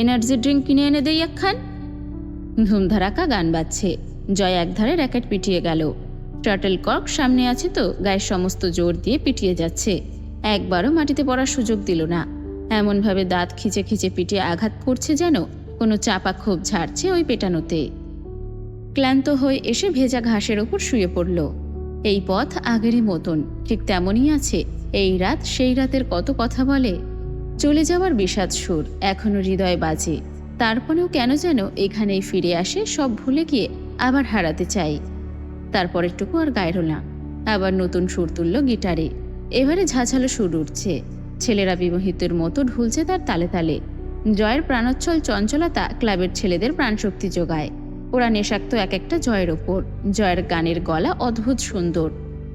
[SPEAKER 1] এনার্জি ড্রিঙ্ক কিনে এনে দেই একখান। ধুমধারাকা গান বাজছে। জয় একধারে র্যাকেট পিটিয়ে গেল। টার্টেল কর্ক সামনে আছে তো গায়ের সমস্ত জোর দিয়ে পিটিয়ে যাচ্ছে। একবারও মাটিতে পড়ার সুযোগ দিল না। এমনভাবে দাঁত খিচে খিচে পিটিয়ে আঘাত করছে যেন কোনো চাপা ক্ষোভ ঝাড়ছে ওই পেটানোতে। ক্লান্ত হয়ে এসে ভেজা ঘাসের ওপর শুয়ে পড়ল। এই পথ আগেরই মতন, ঠিক তেমনই আছে। এই রাত সেই রাতের কত কথা বলে। চলে যাওয়ার বিষাদ সুর এখনো হৃদয়ে বাজে। তারপরেও কেন যেন এখানেই ফিরে আসে, সব ভুলে গিয়ে আবার হারাতে চাই। তারপরেরটুকু আর গাইল না। আবার নতুন সুর তুলল গিটারে। এবারে ঝাঁঝালো সুর উঠছে। ছেলেরা বিমোহিতের মতো ঢুলছে তার তালে তালে। জয়ের প্রাণোচ্ছল চঞ্চলতা ক্লাবের ছেলেদের প্রাণশক্তি যোগায়। ওরা নেশাক্ত এক একটা জয়ের ওপর। জয়ের গানের গলা অদ্ভুত সুন্দর,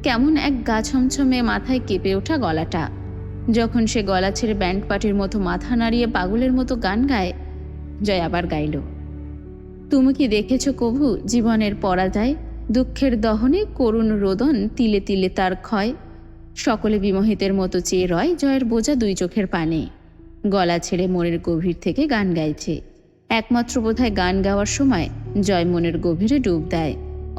[SPEAKER 1] কেমন এক গা ছমছমে মাথায় কেঁপে ওঠা গলাটা। যখন সে গলা ছেড়ে ব্যান্ড পার্টির মতো মাথা নাড়িয়ে পাগলের মতো গান গায়, জয় আবার গাইল, তুমি কি দেখেছ কভু জীবনের পরাজয়? দুঃখের দহনে করুণ রোদন, তিলে তিলে তার ক্ষয়। সকলে বিমোহিতের মতো চেয়ে রয় জয়ের বোঝা দুই চোখের পানে। গলা ছেড়ে মনের গভীর থেকে গান গাইছে। একমাত্র বোধহয় গান গাওয়ার সময় জয় মনের গভীরে ডুব দেয়।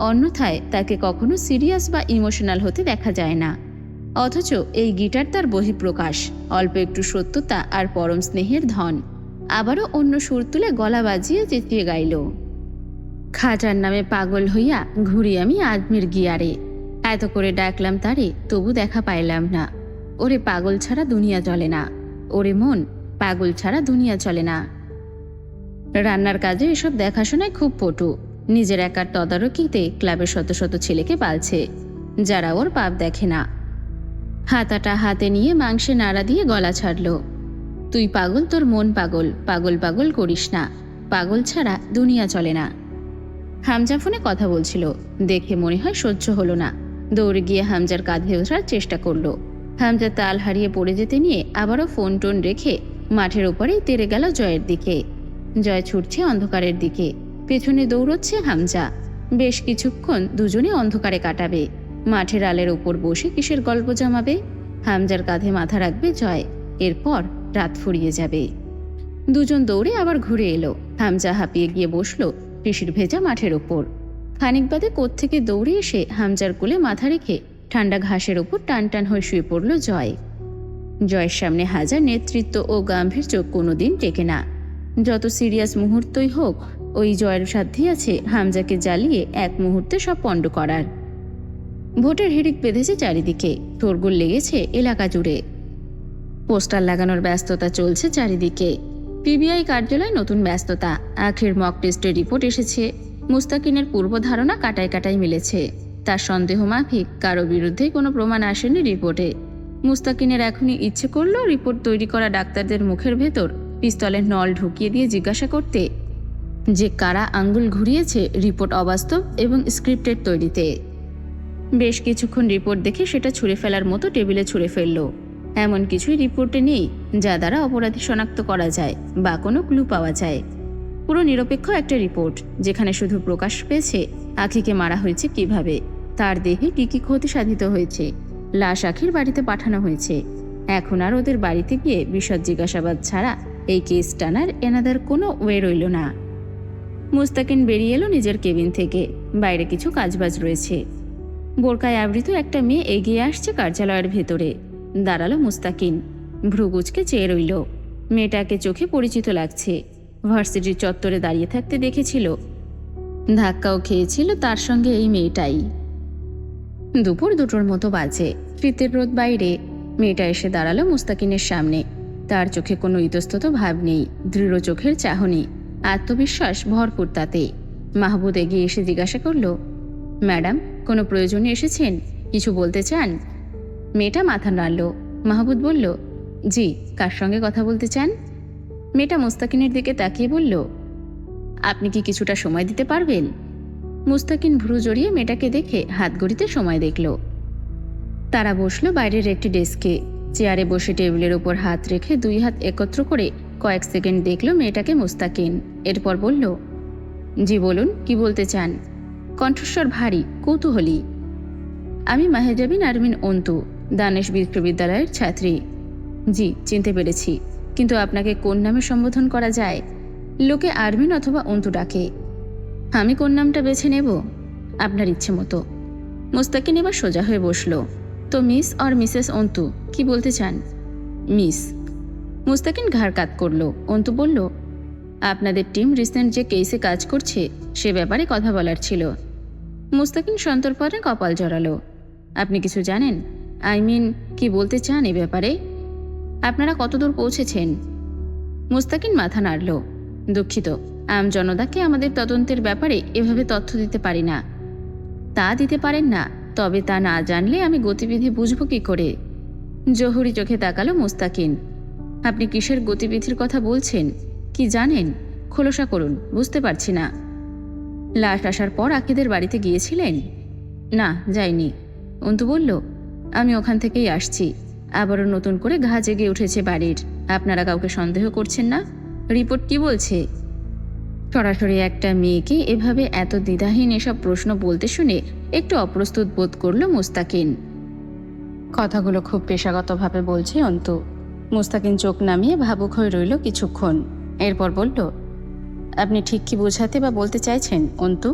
[SPEAKER 1] অন্যথায় তাকে কখনো সিরিয়াস বা ইমোশনাল হতে দেখা যায় না। অথচ এই গিটার তার বহিঃপ্রকাশ, অল্প একটু সত্যতা আর পরম স্নেহের ধন। আবারও অন্য সুর তুলে গলা বাজিয়ে চেঁচিয়ে গাইল, খাজার নামে পাগল হইয়া ঘুরি আমি আজমির গিয়ারে। এত করে ডাকলাম তারে, তবু দেখা পাইলাম না। ওরে পাগল ছাড়া দুনিয়া চলে না। ওরে মন, পাগল ছাড়া দুনিয়া চলে না। রান্নার কাজে এসব দেখাশোনায় খুব পটু। নিজের একার তদারকিতে ক্লাবের শত শত ছেলেকে পালছে, যারা ওর পাপ দেখে না। হাতাটা হাতে নিয়ে মাংসে নাড়া দিয়ে গলা ছাড়ল, তুই পাগল, তোর মন পাগল, পাগল পাগল করিস না। পাগল ছাড়া দুনিয়া চলে না। হামজা ফোনে কথা বলছিল, দেখে মনে হয় সহ্য হলো না। দৌড়ে গিয়ে হামজার কাঁধে ওঠার চেষ্টা করলো। হামজা তাল হারিয়ে পড়ে যেতে নিয়ে আবারও ফোন টোন রেখে মাঠের ওপরেই তেড়ে গেল জয়ের দিকে। জয় ছুটছে অন্ধকারের দিকে, পেছনে দৌড়চ্ছে হামজা। বেশ কিছুক্ষণ দুজনে অন্ধকারে কাটাবে। মাঠের আলের ওপর বসে কিসের গল্প জমাবে? হামজার কাঁধে মাথা রাখবে জয়। এরপর রাত ফুরিয়ে যাবে। দুজন দৌড়ে আবার ঘুরে এলো। হামজা হাঁপিয়ে গিয়ে বসলো শিশির ভেজা মাঠের ওপর। খানিক বাদে কোত্থেকে দৌড়ে এসে হামজার কোলে মাথা রেখে ঠান্ডা ঘাসের ওপর টান টান হয়ে শুয়ে পড়ল জয়। জয়ের সামনে হাজার নেতৃত্ব ও গাম্ভীর্য কোনোদিন টেকে না। যত সিরিয়াস মুহূর্তই হোক, ওই জয়ের সাধ্যই আছে হামজাকে জ্বালিয়ে এক মুহূর্তে সব পণ্ড করার। ভোটের হিড়িক বেঁধেছে চারিদিকে, শোরগোল লেগেছে এলাকা জুড়ে। পোস্টার লাগানোর ব্যস্ততা চলছে চারিদিকে। পিবিআই কার্যালয়ে নতুন ব্যস্ততা। আখের মক টেস্টের রিপোর্ট এসেছে। মুস্তাকিনের পূর্ব ধারণা কাটায় কাটায় মিলেছে। তার সন্দেহ মাফিক কারো বিরুদ্ধে কোনো প্রমাণ আসেনি রিপোর্টে। মুস্তাকিনের এখনই ইচ্ছে করলো রিপোর্ট তৈরি করা ডাক্তারদের মুখের ভেতর পিস্তলের নল ঢুকিয়ে দিয়ে জিজ্ঞাসা করতে, যে কারা আঙ্গুল ঘুরিয়েছে রিপোর্ট অবাস্তব এবং স্ক্রিপ্টেড তৈরিতে। বেশ কিছুক্ষণ রিপোর্ট দেখে সেটা ছুঁড়ে ফেলার মতো টেবিলে ছুঁড়ে ফেলল। এমন কিছুই রিপোর্টে নেই যা দ্বারা অপরাধী শনাক্ত করা যায় বা কোনো ক্লু পাওয়া যায়। পুরো নিরপেক্ষ একটা রিপোর্ট, যেখানে শুধু প্রকাশ পেয়েছে আখিকে মারা হয়েছে কিভাবে, তার দেহে কি কি ক্ষতি সাধিত হয়েছে, লাশ আখির বাড়িতে পাঠানো হয়েছে। এখন আর ওদের বাড়িতে গিয়ে বিশদ জিজ্ঞাসাবাদ ছাড়া এই কেস টানার এনাদের কোনো ওয়ে রইল না। মুস্তাকিন বেরিয়ে এলো নিজের কেবিন থেকে। বাইরে কিছু কাজবাজ রয়েছে। বোরকায় আবৃত একটা মেয়ে এগিয়ে আসছে কার্যালয়ের ভেতরে। দাঁড়ালো মুস্তাকিন, ভ্রুগুচকে চেয়ে রইল। মেয়েটাকে চোখে পরিচিত লাগছে। ভার্সিটির চত্বরে দাঁড়িয়ে থাকতে দেখেছিল, ধাক্কাও খেয়েছিল তার সঙ্গে এই মেয়েটাই। দুপুর 2টোর মতো বাজে। শীতের রোদ বাইরে। মেয়েটা এসে দাঁড়ালো মুস্তাকিনের সামনে। তার চোখে কোনো ইতস্তত ভাব নেই, দৃঢ় চোখের চাহনি, আত্মবিশ্বাস ভরপুর তাতে। মাহবুব এগিয়ে এসে জিজ্ঞাসা করল, ম্যাডাম, কোনো প্রয়োজনে এসেছেন? কিছু বলতে চান? মেয়েটা মাথা নাড়ল। মাহবুব বলল, জি, কার সঙ্গে কথা বলতে চান? মেয়েটা মুস্তাকিনের দিকে তাকিয়ে বলল, আপনি কি কিছুটা সময় দিতে পারবেন? মুস্তাকিন ভ্রু জড়িয়ে মেয়েটাকে দেখে হাত ঘড়িতে সময় দেখল। তারা বসলো বাইরের একটি ডেস্কে। চেয়ারে বসে টেবিলের ওপর হাত রেখে 2 হাত একত্র করে কয়েক সেকেন্ড দেখল মেয়েটাকে মুস্তাকিন। এরপর বলল, জি বলুন, কি বলতে চান? কণ্ঠস্বর ভারী, কৌতূহলী। আমি মাহেজাবিন আরমিন অন্তু, দানেশ বিশ্ববিদ্যালয়ের ছাত্রী। জি, চিনতে পেরেছি, কিন্তু আপনাকে কোন নামে সম্বোধন করা যায়? লোকে আরমিন অথবা অন্তু ডাকে। আমি কোন নামটা বেছে নেব? আপনার ইচ্ছে মতো। মুস্তাকিন এবার সোজা হয়ে বসল। তো মিস আর মিসেস অন্তু, কি বলতে চান? মিস। মুস্তাকিন ঘাড় কাত করল। অন্তু বলল, আপনাদের টিম রিসেন্ট যে কেসে কাজ করছে সে ব্যাপারে কথা বলার ছিল। মুস্তাকিন সন্তর্পণে কপাল জড়ালো। আপনি কিছু জানেন? কি বলতে চান এ ব্যাপারে? আপনারা কতদূর পৌঁছেছেন? মুস্তাকিন মাথা নাড়ল। দুঃখিত, জনতাকে আমাদের তদন্তের ব্যাপারে এভাবে তথ্য দিতে পারি না। তা দিতে পারেন না, তবে তা না জানলে আমি গতিবিধি বুঝব কি করে? জহুরি চোখে তাকালো মুস্তাকিন। আপনি কিসের গতিবিধির কথা বলছেন? কি জানেন? খোলসা করুন, বুঝতে পারছি না। লাশ আসার পর আখিদের বাড়িতে গিয়েছিলেন? না, যাইনি। অন্তু বলল, আমি ওখান থেকেই আসছি। আবারও নতুন করে ঘা জেগে উঠেছে বাড়ির। আপনারা কাউকে সন্দেহ করছেন না? রিপোর্ট কি বলছে? সরাসরি একটা মেয়েকে এভাবে এত দ্বিধাহীন এসব প্রশ্ন বলতে শুনে একটু অপ্রস্তুত বোধ করল মুস্তাকিন। কথাগুলো খুব পেশাগতভাবে বলছে অন্তু। মুস্তাকিন চোখ নামিয়ে ভাবুক হয়ে রইল কিছুক্ষণ। এরপর বলল, আপনি ঠিক কি বোঝাতে বা বলতে চাইছেন অন্তু?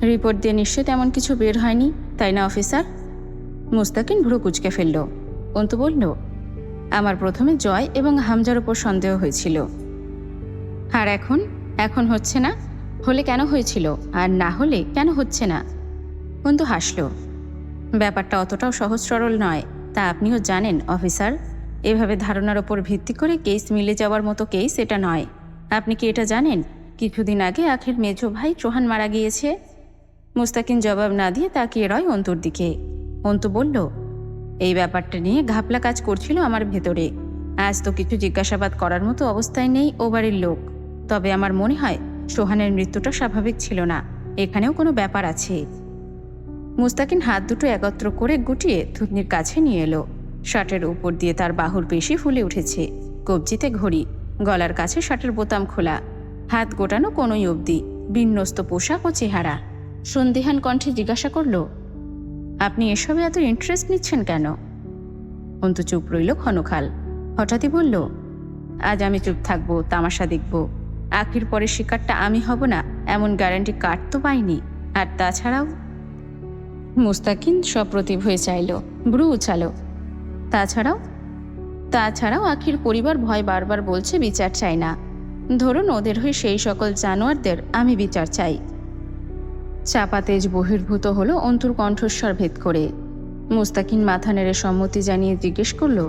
[SPEAKER 1] রিপোর্ট দিয়ে নিশ্চয় তেমন কিছু বের হয়নি, তাই না অফিসার? মুস্তাকিন ভ্রু কুঁচকে ফেলল। অন্তু বলল, আমার প্রথমে জয় এবং হামজার উপর সন্দেহ হয়েছিল। আর এখন হচ্ছে না? হলে কেন হয়েছিল, আর না হলে কেন হচ্ছে না? অন্তু হাসল। ব্যাপারটা অতটাও সহজ সরল নয়, তা আপনিও জানেন অফিসার। এভাবে ধারণার ওপর ভিত্তি করে কেস মিলে যাওয়ার মতো কেস এটা নয়। আপনি কি এটা জানেন কিছুদিন আগে আখির মেজো ভাই সোহান মারা গিয়েছে? মুস্তাকিন জবাব না দিয়ে তাকিয়ে রয় অন্তুর দিকে। অন্তু বলল, এই ব্যাপারটা নিয়ে ঘাপলা কাজ করছিল আমার ভেতরে। আজ তো কিছু জিজ্ঞাসাবাদ করার মতো অবস্থায় নেই ও বাড়ির লোক। তবে আমার মনে হয় সোহানের মৃত্যুটা স্বাভাবিক ছিল না, এখানেও কোনো ব্যাপার আছে। মুস্তাকিন হাত দুটো একত্র করে গুটিয়ে থুতনির কাছে নিয়ে এলো। শার্টের উপর দিয়ে তার বাহুর পেশি ফুলে উঠেছে। কবজিতে ঘড়ি, গলার কাছে শার্টের বোতাম খোলা, হাত গোটানো কোনোই অবধি, বিন্যস্ত পোশাক ও চেহারা। সন্দিহান কণ্ঠে জিজ্ঞাসা করল, আপনি এসবে এত ইন্টারেস্ট নিচ্ছেন কেন? অন্তু চুপ রইল ক্ষণকাল। হঠাৎই বলল, আজ আমি চুপ থাকবো, তামাশা দেখব। আখির পরে শিকারটা আমি হব না এমন গ্যারান্টি কার্ড তো পাইনি। আর তাছাড়াও। মুস্তাকিন সপ্রতিভ হয়ে চাইল, ভ্রু উছালো। তাছাড়াও আখির পরিবার ভয় বারবার বলছে বিচার চাই না। ধরুন ওদের হয়ে সেই সকল জানোয়ারদের আমি বিচার চাই। চাপা তেজ বহির্ভূত হলো অন্তুর কণ্ঠস্বর ভেদ করে। মুস্তাকিন মাথা নেড়ে সম্মতি জানিয়ে জিজ্ঞেস করল,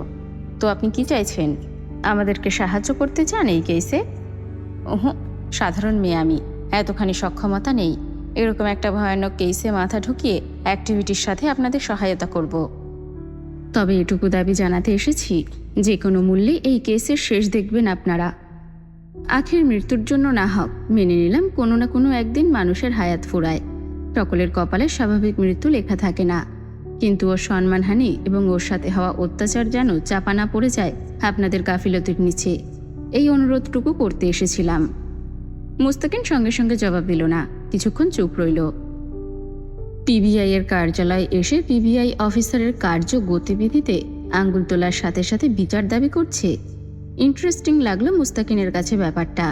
[SPEAKER 1] তো আপনি কি চাইছেন? আমাদেরকে সাহায্য করতে চান এই কেসে? সাধারণ মেয়ে আমি, এতখানি সক্ষমতা নেই। এরকম একটা ভয়ানক কেসে মাথা ঢুকিয়ে অ্যাক্টিভিটির সাথে আপনাদের সহায়তা করব। তবে এটুকু দাবি জানাতে এসেছি, যে কোনো মূল্যে এই কেসের শেষ দেখবেন আপনারা। আখের মৃত্যুর জন্য না হোক, মেনে নিলাম কোনো না কোনো একদিন মানুষের হায়াত ফুরায়। সকলের কপালে স্বাভাবিক মৃত্যু লেখা থাকে না, কিন্তু ওর সম্মানহানি এবং ওর সাথে হওয়া অত্যাচার যেন চাপা না পড়ে যায় আপনাদের গাফিলতির নিচে, এই অনুরোধটুকু করতে এসেছিলাম। মুস্তাকিন সঙ্গে সঙ্গে জবাব দিল না, কিছুক্ষণ চুপ রইল। পিবিআই এর কার্যালয়ে এসে পিবিআই অফিসারের কার্য গতিবিধিতে আঙ্গুল তোলার সাথে সাথে বিচার দাবি করছে। ইন্টারেস্টিং লাগলো মুস্তাকিনের কাছে ব্যাপারটা।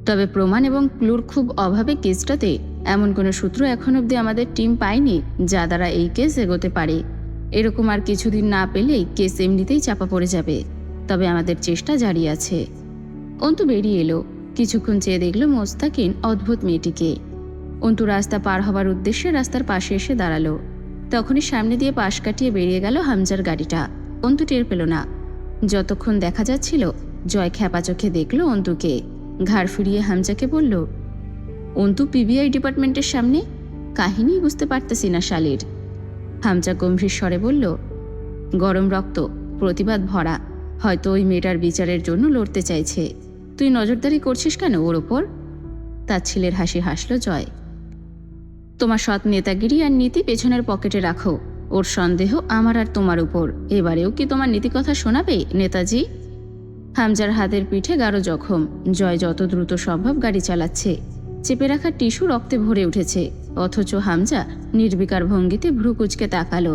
[SPEAKER 1] তবে প্রমাণ এবং ক্লুর খুব অভাবে কেসটাতে এমন কোনো সূত্র এখন অবধি আমাদের টিম পায়নি যা দ্বারা এই কেস এগোতে পারে। এরকম আর কিছুদিন না পেলেই কেস এমনিতেই চাপা পড়ে যাবে, তবে আমাদের চেষ্টা জারি আছে। অন্তু বেরিয়ে এলো। কিছুক্ষণ চেয়ে দেখল মুস্তাকিন অদ্ভুত মেয়েটিকে। অন্তু রাস্তা পার হবার উদ্দেশ্যে রাস্তার পাশে এসে দাঁড়ালো। তখনই সামনে দিয়ে পাশ কাটিয়ে বেরিয়ে গেল হামজার গাড়িটা। অন্তু টের পেল না। যতক্ষণ দেখা যাচ্ছিল জয় খ্যাপা চোখে দেখল অন্তুকে। ঘাড় ফিরিয়ে হামজাকে বলল, অন্তু পিবিআই ডিপার্টমেন্টের সামনে? কাহিনী বুঝতে পারতেছি না শালির। হামজা গম্ভীর স্বরে বলল, গরম রক্ত, প্রতিবাদ ভরা, হয়তো ওই মেয়েটার বিচারের জন্য লড়তে চাইছে। তুই নজরদারি করছিস কেন ওর ওপর? তার ছেলের হাসি হাসল জয়। তোমার সৎ নেতাগিরি আর নীতি পেছনের পকেটে রাখো। ওর সন্দেহ আমার আর তোমার উপর। এবারেও কি তোমার নীতি কথা শোনাবে নেতাজি? হামজার হাতের পিঠে গাঢ় জখম। জয় যত দ্রুত সম্ভব গাড়ি চালাচ্ছে। চেপে রাখা টিস্যু রক্তে ভরে উঠেছে, অথচ হামজা নির্বিকার ভঙ্গিতে ভ্রু কুঁচকে তাকালো।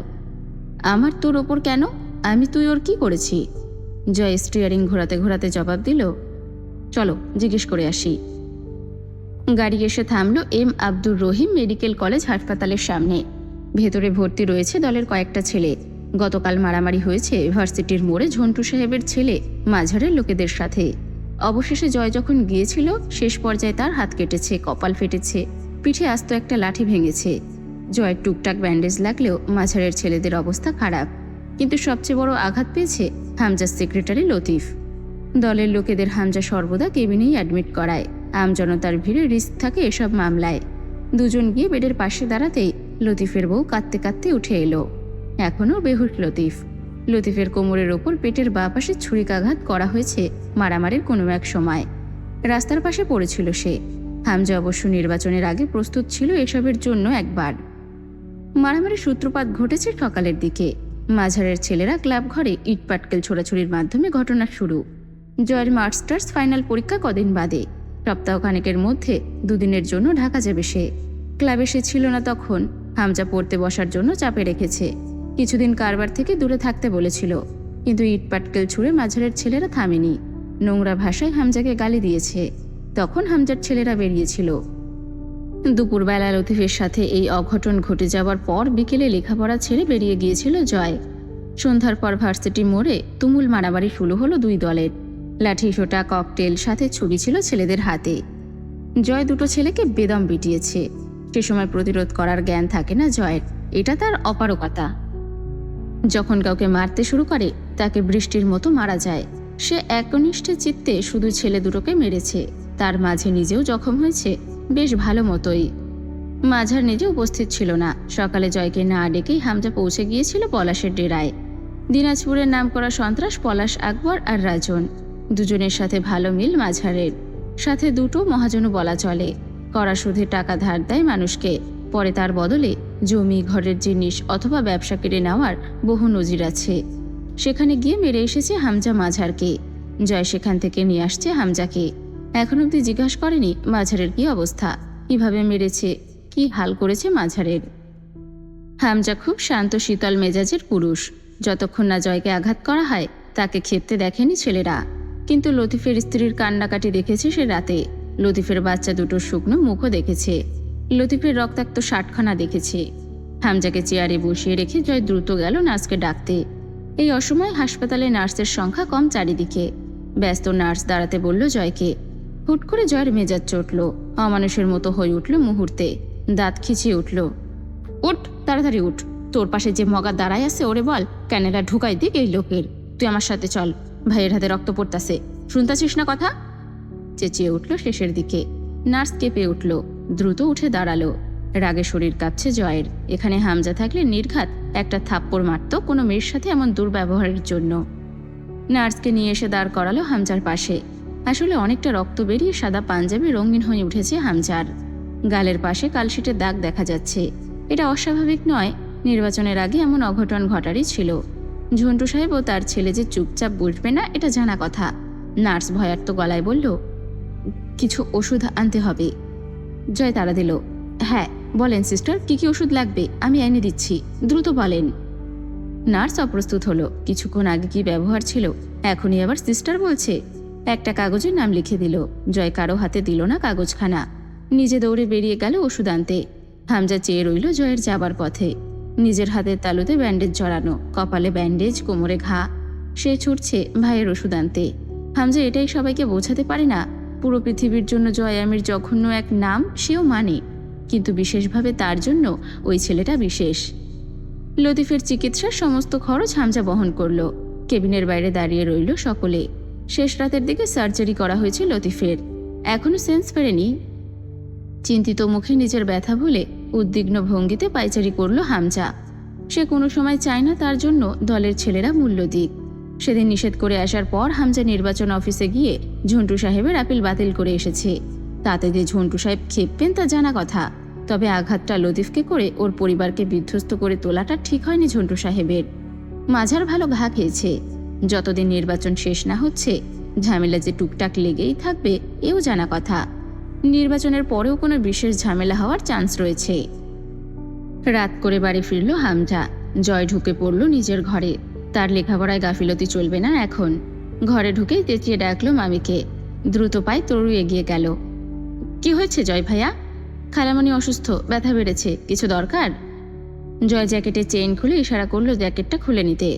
[SPEAKER 1] আমার তোর ওপর কেন? আমি তুই ওর কি করেছি? জয় স্টিয়ারিং ঘোরাতে ঘোরাতে জবাব দিল, চলো জিজ্ঞেস করে আসি। গাড়ি এসে থামল M Abdur Rahim medical college হাসপাতালের সামনে। ভেতরে ভর্তি রয়েছে দলের কয়েকটা ছেলে। গতকাল মারামারি হয়েছে ভার্সিটির মোড়ে ঝন্টু সাহেবের ছেলে মাঝারের লোকেদের সাথে। অবশেষে জয় যখন গিয়েছিল, শেষ পর্যায়ে তার হাত কেটেছে, কপাল ফেটেছে, পিঠে আস্ত একটা লাঠি ভেঙেছে। জয়ের টুকটাক ব্যান্ডেজ লাগলেও মাঝারের ছেলেদের অবস্থা খারাপ। কিন্তু সবচেয়ে বড় আঘাত পেয়েছে হামজার সেক্রেটারি লতিফ। দলের লোকেদের হামজা সর্বদা কেবিনেই অ্যাডমিট করায়। আমজনতার ভিড়ে রিস্ক থাকে এসব মামলায়। দুজন গিয়ে বেডের পাশে দাঁড়াতেই লতিফের বউ কাঁদতে কাঁদতে উঠে এলো। এখনও বেহুশ লতিফ। লতিফের কোমরের ওপর পেটের বাঁ পাশে ছুরিকাঘাত করা হয়েছে মারামারির কোনো এক সময়। রাস্তার পাশে পড়েছিল সে। হামজা অবশ্য নির্বাচনের আগে প্রস্তুত ছিল এসবের জন্য একবার। মারামারির সূত্রপাত ঘটেছে সকালের দিকে। মাঝারের ছেলেরা ক্লাব ঘরে ইট পাটকেল ছোড়াছুড়ির মাধ্যমে ঘটনা শুরু। জয়ের মাস্টার্স ফাইনাল পরীক্ষা কদিন বাদে। সপ্তাহখানেকের মধ্যে দুদিনের জন্য ঢাকা যাবে সে। ক্লাবে সে ছিল না তখন। হামজা পড়তে বসার জন্য চাপে রেখেছে। কিছুদিন কারবার থেকে দূরে থাকতে বলেছিল, কিন্তু ইট পাটকেল ছুঁড়ে মাঝারের ছেলেরা থামেনি। নোংরা ভাষায় হামজাকে গালি দিয়েছে। তখন হামজার ছেলেরা বেরিয়েছিল। দুপুরবেলা লতিফের সাথে এই অঘটন ঘটে যাওয়ার পর বিকেলে লেখাপড়া ছেড়ে বেরিয়ে গিয়েছিল জয়। সন্ধ্যার পর ভার্সিটি মোড়ে তুমুল মারামারি শুরু হলো দুই দলের। লাঠি সোটা, ককটেল, সাথে ছুরি ছিল ছেলেদের হাতে। জয় দুটো ছেলেকে বেদম পিটিয়েছে। সে সময় প্রতিরোধ করার জ্ঞান থাকে না জয়ের, এটা তার অপারগতা। যখন কাউকে মারতে শুরু করে তাকে বৃষ্টির মতো মারা যায়। সে একনিষ্ঠ চিত্তে শুধু ছেলে দুটোকে মেরেছে, তার মাঝে নিজেও জখম হয়েছে বেশ ভালো মতোই। মাঝার নিজে উপস্থিত ছিল না। সকালে জয়কে না ডেকেই হামজা পৌঁছে গিয়েছিল পলাশের ডেরায়। দিনাজপুরের নামকরা সন্ত্রাস পলাশ, আকবর আর রাজন, দুজনের সাথে ভালো মিল মাঝারের। সাথে দুটো মহাজনও বলা চলে। কড়া সুদে টাকা ধার দেয় মানুষকে, পরে তার বদলে জমি, ঘরের জিনিস অথবা ব্যবসা কেড়ে নেওয়ার বহু নজির আছে। সেখানে গিয়ে মেরে এসেছে হামজা মাঝারকে। জয় সেখান থেকে নিয়ে আসছে হামজাকে। এখন অব্দি জিজ্ঞাসা করেনি মাঝারের কি অবস্থা, কিভাবে মেরেছে, কি হাল করেছে মাঝারের। হামজা খুব শান্ত শীতল মেজাজের পুরুষ। যতক্ষণ না জয়কে আঘাত করা হয় তাকে ক্ষেপতে দেখেনি ছেলেরা। কিন্তু লতিফের স্ত্রীর কান্নাকাটি দেখেছে সে রাতে। লতিফের বাচ্চা দুটোর শুকনো মুখও দেখেছে। লতিফের রক্তাক্ত শার্টখানা দেখেছে। হামজাকে চেয়ারে বসিয়ে রেখে জয় দ্রুত গেল নার্সকে ডাকতে। এই অসময়ে হাসপাতালে নার্সের সংখ্যা কম চারিদিকে। ব্যস্ত নার্স দাঁড়াতে বলল জয়কে। হুট করে জয়ের মেজাজ চটল, অমানুষের মতো হয়ে উঠল মুহূর্তে। দাঁত খিচিয়ে উঠল, উঠ, তাড়াতাড়ি উঠ। তোর পাশে যে মগা দাঁড়ায় আছে ওরে বল ক্যানেডা ঢুকাই দিক এই লোকের। তুই আমার সাথে চল, ভাইয়ের হাতে রক্ত পড়তাছে, শুনতাছিস না কথা? চেঁচিয়ে উঠল শেষের দিকে। নার্স কেঁপে উঠল, দ্রুত উঠে দাঁড়ালো। রাগে শরীর কাঁপছে জয়ের। এখানে হামজা থাকলে নির্ঘাত একটা থাপ্পড় মারত কোনো মেয়ের সাথে এমন দুর্ব্যবহারের জন্য। নার্সকে নিয়ে এসে দাঁড় করালো হামজার পাশে। আসলে অনেকটা রক্ত বেরিয়ে সাদা পাঞ্জাবি রঙিন হয়ে উঠেছে হামজার। গালের পাশে কালশিটের দাগ দেখা যাচ্ছে। এটা অস্বাভাবিক নয়, নির্বাচনের আগে এমন অঘটন ঘটারই ছিল। ঝন্টু সাহেব ও তার ছেলে যে চুপচাপ বসবে না এটা জানা কথা। নার্স ভয়ার্ত গলায় বলল, কিছু ওষুধ আনতে হবে। জয় তাড়া দিল, হ্যাঁ বলেন সিস্টার, কি কি ওষুধ লাগবে আমি এনে দিচ্ছি, দ্রুত বলেন। নার্স অপ্রস্তুত হলো। কিছুক্ষণ আগে কি ব্যবহার ছিল, এখনই আবার সিস্টার বলছে। একটা কাগজের নাম লিখে দিল। জয় কারো হাতে দিল না কাগজখানা, নিজে দৌড়ে বেরিয়ে গেল ওষুধ আনতে। হামজা চেয়ে রইল জয়ের যাবার পথে। নিজের হাতের তালুতে ব্যান্ডেজ জড়ানো, কপালে ব্যান্ডেজ, কোমরে ঘা। সে ছুটছে ভাইয়ের ওষুধ আনতে। হামজা এটাই সবাইকে বোঝাতে পারে না, পুরো পৃথিবীর জন্য জয় আমির জঘন্য এক নাম সেও মানে, কিন্তু বিশেষভাবে তার জন্য ওই ছেলেটা বিশেষ। লতিফের চিকিৎসার সমস্ত খরচ হামজা বহন করলো। কেবিনের বাইরে দাঁড়িয়ে রইল সকলে। শেষ রাতের দিকে সার্জারি করা হয়েছে লতিফের, এখনো সেন্স ফেরেনি। চিন্তিত মুখে নিজের ব্যথা ভুলে উদ্বিগ্ন ভঙ্গিতে পায়চারি করল হামজা। সে কোনো সময় চায় না তার জন্য দলের ছেলেরা মূল্য দিক। সেদিন নিষেধ করে আসার পর হামজা নির্বাচন অফিসে গিয়ে ঝন্টু সাহেবের আপিল বাতিল করে এসেছে। তাতে যে ঝন্টু সাহেব খেপবেন তা জানা কথা, তবে আঘাতটা লতিফকে করে ওর পরিবারকে বিধ্বস্ত করে তোলাটা ঠিক হয়নি ঝন্টু সাহেবের। মাঝার ভালো ঘা খেয়েছে। যতদিন নির্বাচন শেষ না হচ্ছে ঝামেলা যে টুকটাক লেগেই থাকবে এও জানা কথা। নির্বাচনের পরেও কোনো বিশেষ ঝামেলা হওয়ার চান্স রয়েছে। রাত করে বাড়ি ফিরল হামজা। জয় ঢুকে পড়ল নিজের ঘরে। তার লেখাপড়ায় গাফিলতি চলবে না এখন। ঘরে ঢুকেই চেঁচিয়ে ডাকলো মামিকে। দ্রুত পায়ে তরু এগিয়ে গেল। কি হয়েছে জয় ভাইয়া? খালামণি অসুস্থ, ব্যথা বেড়েছে, কিছু দরকার? জয় জ্যাকেটের চেইন খুলে ইশারা করলো জ্যাকেটটা খুলে নিতে।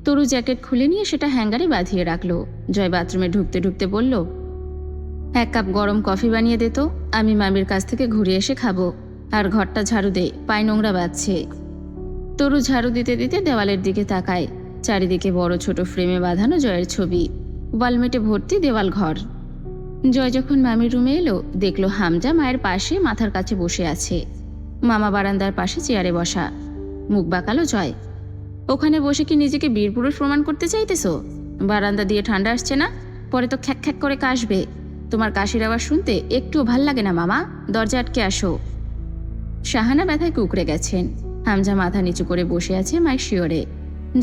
[SPEAKER 1] তরু জ্যাকেট খুলে নিয়ে সেটা হ্যাঙ্গারে বাঁধিয়ে রাখলো। জয় বাথরুমে ঢুকতে ঢুকতে বলল, এক কাপ গরম কফি বানিয়ে দে তো, আমি মামির কাছ থেকে ঘুরে এসে খাবো। আর ঘরটা ঝাড়ু দে, পায়ে নোংরা বাজছে। তরু ঝাড়ু দিতে দিতে দেওয়ালের দিকে তাকায়। চারিদিকে বড় ছোট ফ্রেমে বাঁধানো জয়ের ছবি, ওয়ালমেটে ভর্তি দেওয়াল ঘর। জয় যখন মামির রুমে এলো দেখলো হামজা মায়ের পাশে মাথার কাছে বসে আছে। মামা বারান্দার পাশে চেয়ারে বসা। মুখ বাঁকালো জয়। ওখানে বসে কি নিজেকে বীরপুরুষ প্রমাণ করতে চাইতেছো? বারান্দা দিয়ে ঠান্ডা আসছে না? পরে তো খ্যাক খ্যাক করে কাশবে। তোমার কাশির আওয়াজ শুনতে একটুও ভাল লাগে না মামা, দরজা আটকে আসো। শাহানা ব্যথায় কুঁকড়ে গেছেন। হামজা মাথা নিচু করে বসে আছে মায়ের শিয়রে।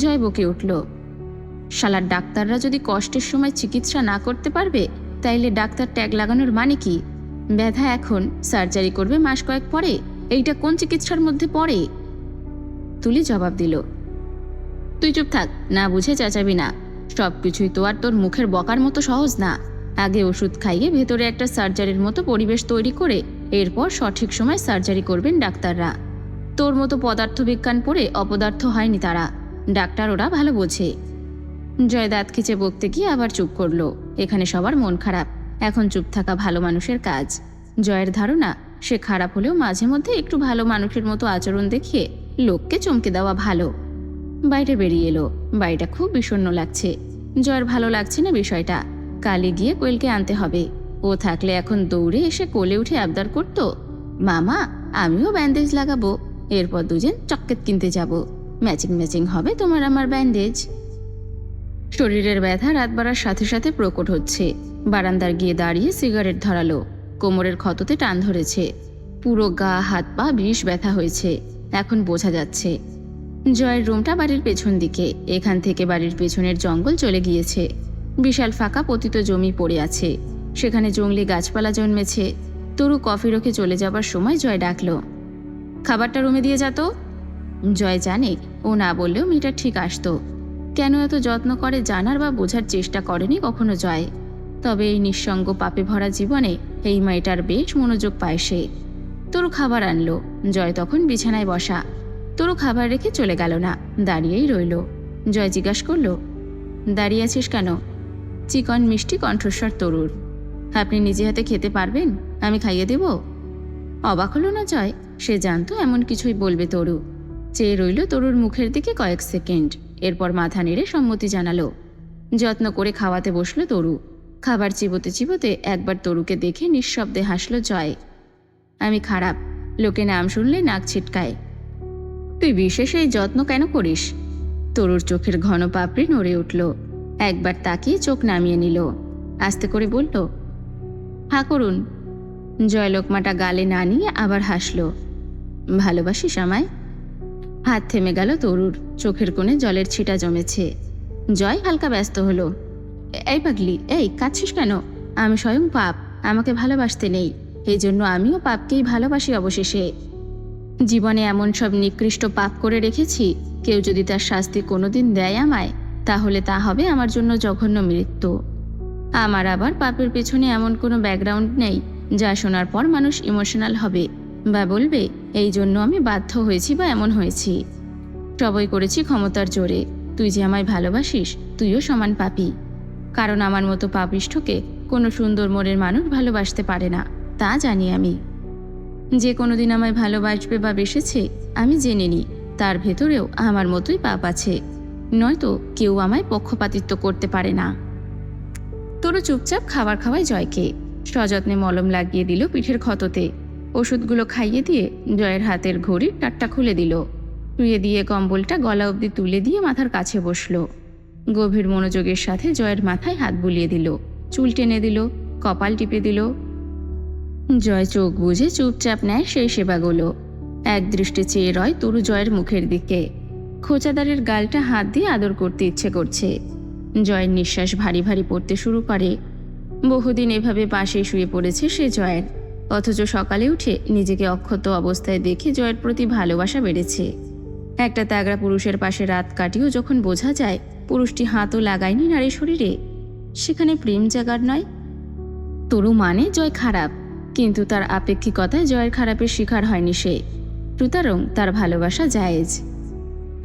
[SPEAKER 1] জয় বকে উঠল, শালার ডাক্তাররা যদি কষ্টের সময় চিকিৎসা না করতে পারবে তাইলে ডাক্তার ট্যাগ লাগানোর মানে কি? ব্যথা এখন, সার্জারি করবে মাস কয়েক পরে, এইটা কোন চিকিৎসার মধ্যে পড়ে? তুলি জবাব দিল, তুই চুপ থাক, না বুঝে চেঁচাবি না। সব কিছুই তো আর তোর মুখের বকার মতো সহজ না। আগে ওষুধ খাইয়ে ভেতরে একটা সার্জারির মতো পরিবেশ তৈরি করে এরপর সঠিক সময় সার্জারি করবেন ডাক্তাররা। তোর মতো পদার্থবিজ্ঞান পড়ে অপদার্থ হয়নি তারা, ডাক্তার ওরা ভালো বোঝে। জয় দাঁত খিচে বকতে গিয়ে আবার চুপ করলো। এখানে সবার মন খারাপ, এখন চুপ থাকা ভালো মানুষের কাজ। জয়ের ধারণা সে খারাপ হলেও মাঝে মধ্যে একটু ভালো মানুষের মতো আচরণ দেখিয়ে লোককে চমকে দেওয়া ভালো। বাইরে বেরিয়ে এলো। বাড়িটা খুব বিষণ্ণ লাগছে। জয়ের ভালো লাগছে না বিষয়টা। কালে গিয়ে কোয়েলকে আনতে হবে। ও থাকলে এখন দৌড়ে এসে কোলে উঠে আবদার করতো, মামা আমিও ব্যান্ডেজ লাগাবো, এরপর দুজন চকলেট কিনতে যাব, ম্যাচিং ম্যাচিং হবে তোমার আমার ব্যান্ডেজ। শরীরের ব্যথা রাত বাড়ার সাথে সাথে প্রকট হচ্ছে। বারান্দার গিয়ে দাঁড়িয়ে সিগারেট ধরালো। কোমরের ক্ষততে টান ধরেছে। পুরো গা হাত পা বিষ ব্যথা হয়েছে, এখন বোঝা যাচ্ছে। জয়ের রুমটা বাড়ির পেছন দিকে। এখান থেকে বাড়ির পেছনের জঙ্গল চলে গিয়েছে। বিশাল ফাঁকা পতিত জমি পড়ে আছে, সেখানে জঙ্গলি গাছপালা জন্মেছে। তরু কফি রেখে চলে যাবার সময় জয় ডাকলো, খাবারটা রুমে দিয়ে যা তো। জয় জানে ও না বললেও মেয়েটা ঠিক আসতো। কেন এত যত্ন করে জানার বা বোঝার চেষ্টা করেনি কখনো জয়। তবে এই নিঃসঙ্গ পাপে ভরা জীবনে এই মেয়েটার বেশ মনোযোগ পায় সে। তরু খাবার আনলো। জয় তখন বিছানায় বসা। তরু খাবার রেখে চলে গেল না, দাঁড়িয়েই রইল। জয় জিজ্ঞাসা করল, দাঁড়িয়ে আছিস কেন? চিকন মিষ্টি কণ্ঠস্বর তরুর। আপনি নিজে হাতে খেতে পারবেন? আমি খাইয়ে দেব? অবাক হলো না জয়, সে জানতো এমন কিছুই বলবে তরু। চেয়ে রইল তরুর মুখের দিকে কয়েক সেকেন্ড, এরপর মাথা নেড়ে সম্মতি জানালো। যত্ন করে খাওয়াতে বসলো তরু। খাবার চিবোতে চিবোতে একবার তরুকে দেখে নিঃশব্দে হাসলো জয়। আমি খারাপ, লোকে নাম শুনলে নাক ছিটকায়। তুই বিশেষ এই যত্ন কেন করিস? তরুর চোখের ঘন পাপড়ি নড়ে উঠল। একবার তাকিয়ে চোখ নামিয়ে নিল। আস্তে করে বলল, হা করুন। জয় লোকমাটা গালে না নিয়ে আবার হাসল। ভালোবাসিস আমায়? হাত থেমে গেল তরুর, চোখের কোণে জলের ছিটা জমেছে। জয় হালকা ব্যস্ত হলো। এই পাগলি, এই কাঁদছিস কেন? আমি স্বয়ং পাপ, আমাকে ভালোবাসতে নেই, এই জন্য আমিও পাপকেই ভালোবাসি। অবশেষে জীবনে এমন সব নিকৃষ্ট পাপ করে রেখেছি, কেউ যদি তার শাস্তি কোনোদিন দেয় আমায়, তাহলে তা হবে আমার জন্য জঘন্য মৃত্যু। আমার আবার পাপের পেছনে এমন কোনো ব্যাকগ্রাউন্ড নেই যা শোনার পর মানুষ ইমোশনাল হবে বা বলবে এই জন্য আমি বাধ্য হয়েছি বা এমন হয়েছি। সবই করেছি ক্ষমতার জোরে। তুই যে আমায় ভালোবাসিস, তুইও সমান পাপী। কারণ আমার মতো পাপিষ্ঠকে কোনো সুন্দর মনের মানুষ ভালোবাসতে পারে না, তা জানি আমি। যে কোনোদিন আমায় ভালোবাসবে বা বেসেছে, আমি জেনে নিই তার ভেতরেও আমার মতোই পাপ আছে, নয়তো কেউ আমায় পক্ষপাতিত্ব করতে পারে না। তরু চুপচাপ খাবার খাওয়ায় জয়কে। সযত্নে মলম লাগিয়ে দিল পিঠের ক্ষততে। ওষুধগুলো খাইয়ে দিয়ে জয়ের হাতের ঘড়ির টাটটা খুলে দিল। শুয়ে দিয়ে কম্বলটা গলা অবধি তুলে দিয়ে মাথার কাছে বসল। গভীর মনোযোগের সাথে জয়ের মাথায় হাত বুলিয়ে দিল, চুল টেনে দিল, কপাল টিপে দিল। জয় চোখ বুঝে চুপচাপ নেয় সেই সেবাগুলো। এক দৃষ্টে চেয়ে রয় তরু জয়ের মুখের দিকে। খোঁচাদারের গালটা হাত দিয়ে আদর করতে ইচ্ছে করছে। জয়ের নিঃশ্বাস ভারী ভারী পড়তে শুরু করে। বহুদিন এভাবে পাশে শুয়ে পড়েছে সে জয়ের, অথচ সকালে উঠে নিজেকে অক্ষত অবস্থায় দেখে জয়ের প্রতি ভালোবাসা বেড়েছে। একটা তাগড়া পুরুষের পাশে রাত কাটিয়েও যখন বোঝা যায় পুরুষটি হাতও লাগায়নি নারী শরীরে, সেখানে প্রেম জাগার নয়। তরু মানে জয় খারাপ, কিন্তু তার আপেক্ষিকতায় জয়ের খারাপের শিকার হয়নি সে, সুতরাং তার ভালোবাসা জায়েজ।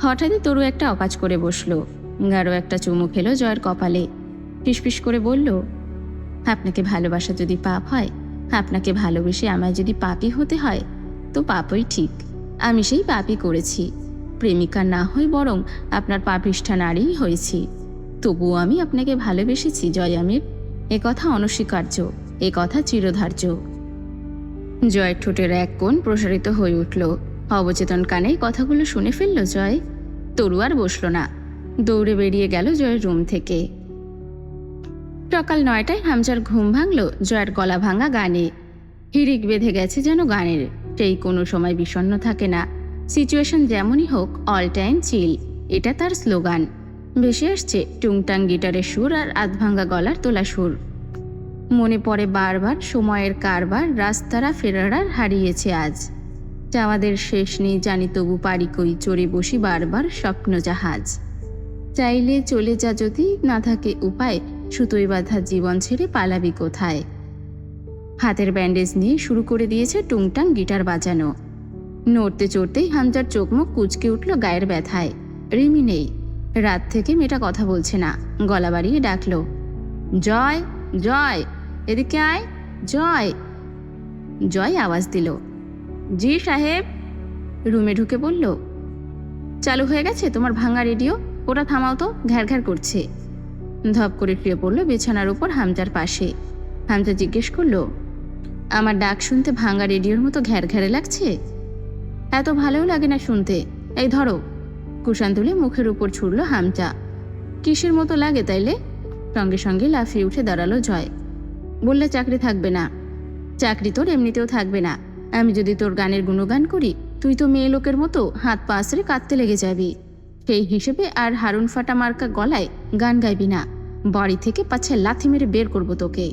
[SPEAKER 1] হঠাৎই তরু একটা অকাজ করে বসল, গাঢ় একটা চুমু খেলো জয়ের কপালে। ফিসফিস করে বলল, আপনাকে ভালোবাসা যদি পাপ হয়, আপনাকে ভালোবেসে আমায় যদি পাপী হতে হয়, তো পাপই ঠিক। আমি সেই পাপই করেছি। প্রেমিকা না হই বরং আপনার পাপিষ্ঠা নারীই হয়েছি। তবুও আমি আপনাকে ভালোবেসেছি জয় আমির, এ কথা অনস্বীকার্য, এ কথা চিরধার্য। জয়ের ঠোঁটের এক কোণ প্রসারিত হয়ে উঠল। অবচেতন কানে কথাগুলো শুনে ফেলল জয়। তরু আর বসল না, দৌড়ে বেরিয়ে গেল জয়ের রুম থেকে। সকাল 9টায় হামজার ঘুম ভাঙল জয়ের গলা ভাঙা গানে। হিড়িক বেঁধে গেছে যেন গানের, সেই কোনো সময় বিষণ্ণ থাকে না। সিচুয়েশন যেমনই হোক, অল টাইম চিল, এটা তার স্লোগান। ভেসে আসছে টুংটাং গিটারের সুর আর আধভাঙ্গা গলার তোলা সুর। মনে পড়ে বারবার সময়ের কারবার, রাস্তারা ফেরার হারিয়েছে আজ। চাওয়াদের শেষ নেই জানি, তবু পারি কই চড়ে বসি বারবার স্বপ্ন জাহাজ। চাইলে চলে যা, যদি না থাকে উপায়, সুতোয় বাঁধা জীবন ছেড়ে পালাবি কোথায়। হাতের ব্যান্ডেজ নিয়ে শুরু করে দিয়েছে টুংটাং গিটার বাজানো। নড়তে চড়তেই হামজার চোখ মুখ কুঁচকে উঠল গায়ের ব্যথায়। রিমি নেই, রাত থেকে মেয়েটা কথা বলছে না। গলা বাড়িয়ে ডাকলো, জয় জয়, এদিকে আয় জয়। জয় আওয়াজ দিল, জি সাহেব। রুমে ঢুকে বলল, চালু হয়ে গেছে তোমার ভাঙা রেডিও, ওটা থামাও তো, ঘ্যার ঘ্যার করছে। ধপ করে শুয়ে পড়ল বিছানার উপর হামজার পাশে। হামজা জিজ্ঞেস করল, আমার ডাক শুনতে ভাঙা রেডিওর মতো ঘ্যার ঘ্যারে লাগছে? এত ভালোও লাগে না শুনতে। এই ধরো। কুশান তুলে মুখের উপর ছুড়ল হামজা। কিসের মতো লাগে তাইলে? সঙ্গে সঙ্গে লাফিয়ে উঠে দাঁড়ালো জয়। বললে চাকরি থাকবে না। চাকরি তোর এমনিতেও থাকবে না। আমি যদি তোর গানের গুণগান করি, তুই তো মেয়ে লোকের মতো হাত পা আছড়ে কাঁদতে লেগে যাবি। সেই হিসেবে আর হারুন ফাটা মার্কা গলায় গান গাইবি না। বাড়ি থেকে পাছে লাথি মেরে বের করবো তোকে।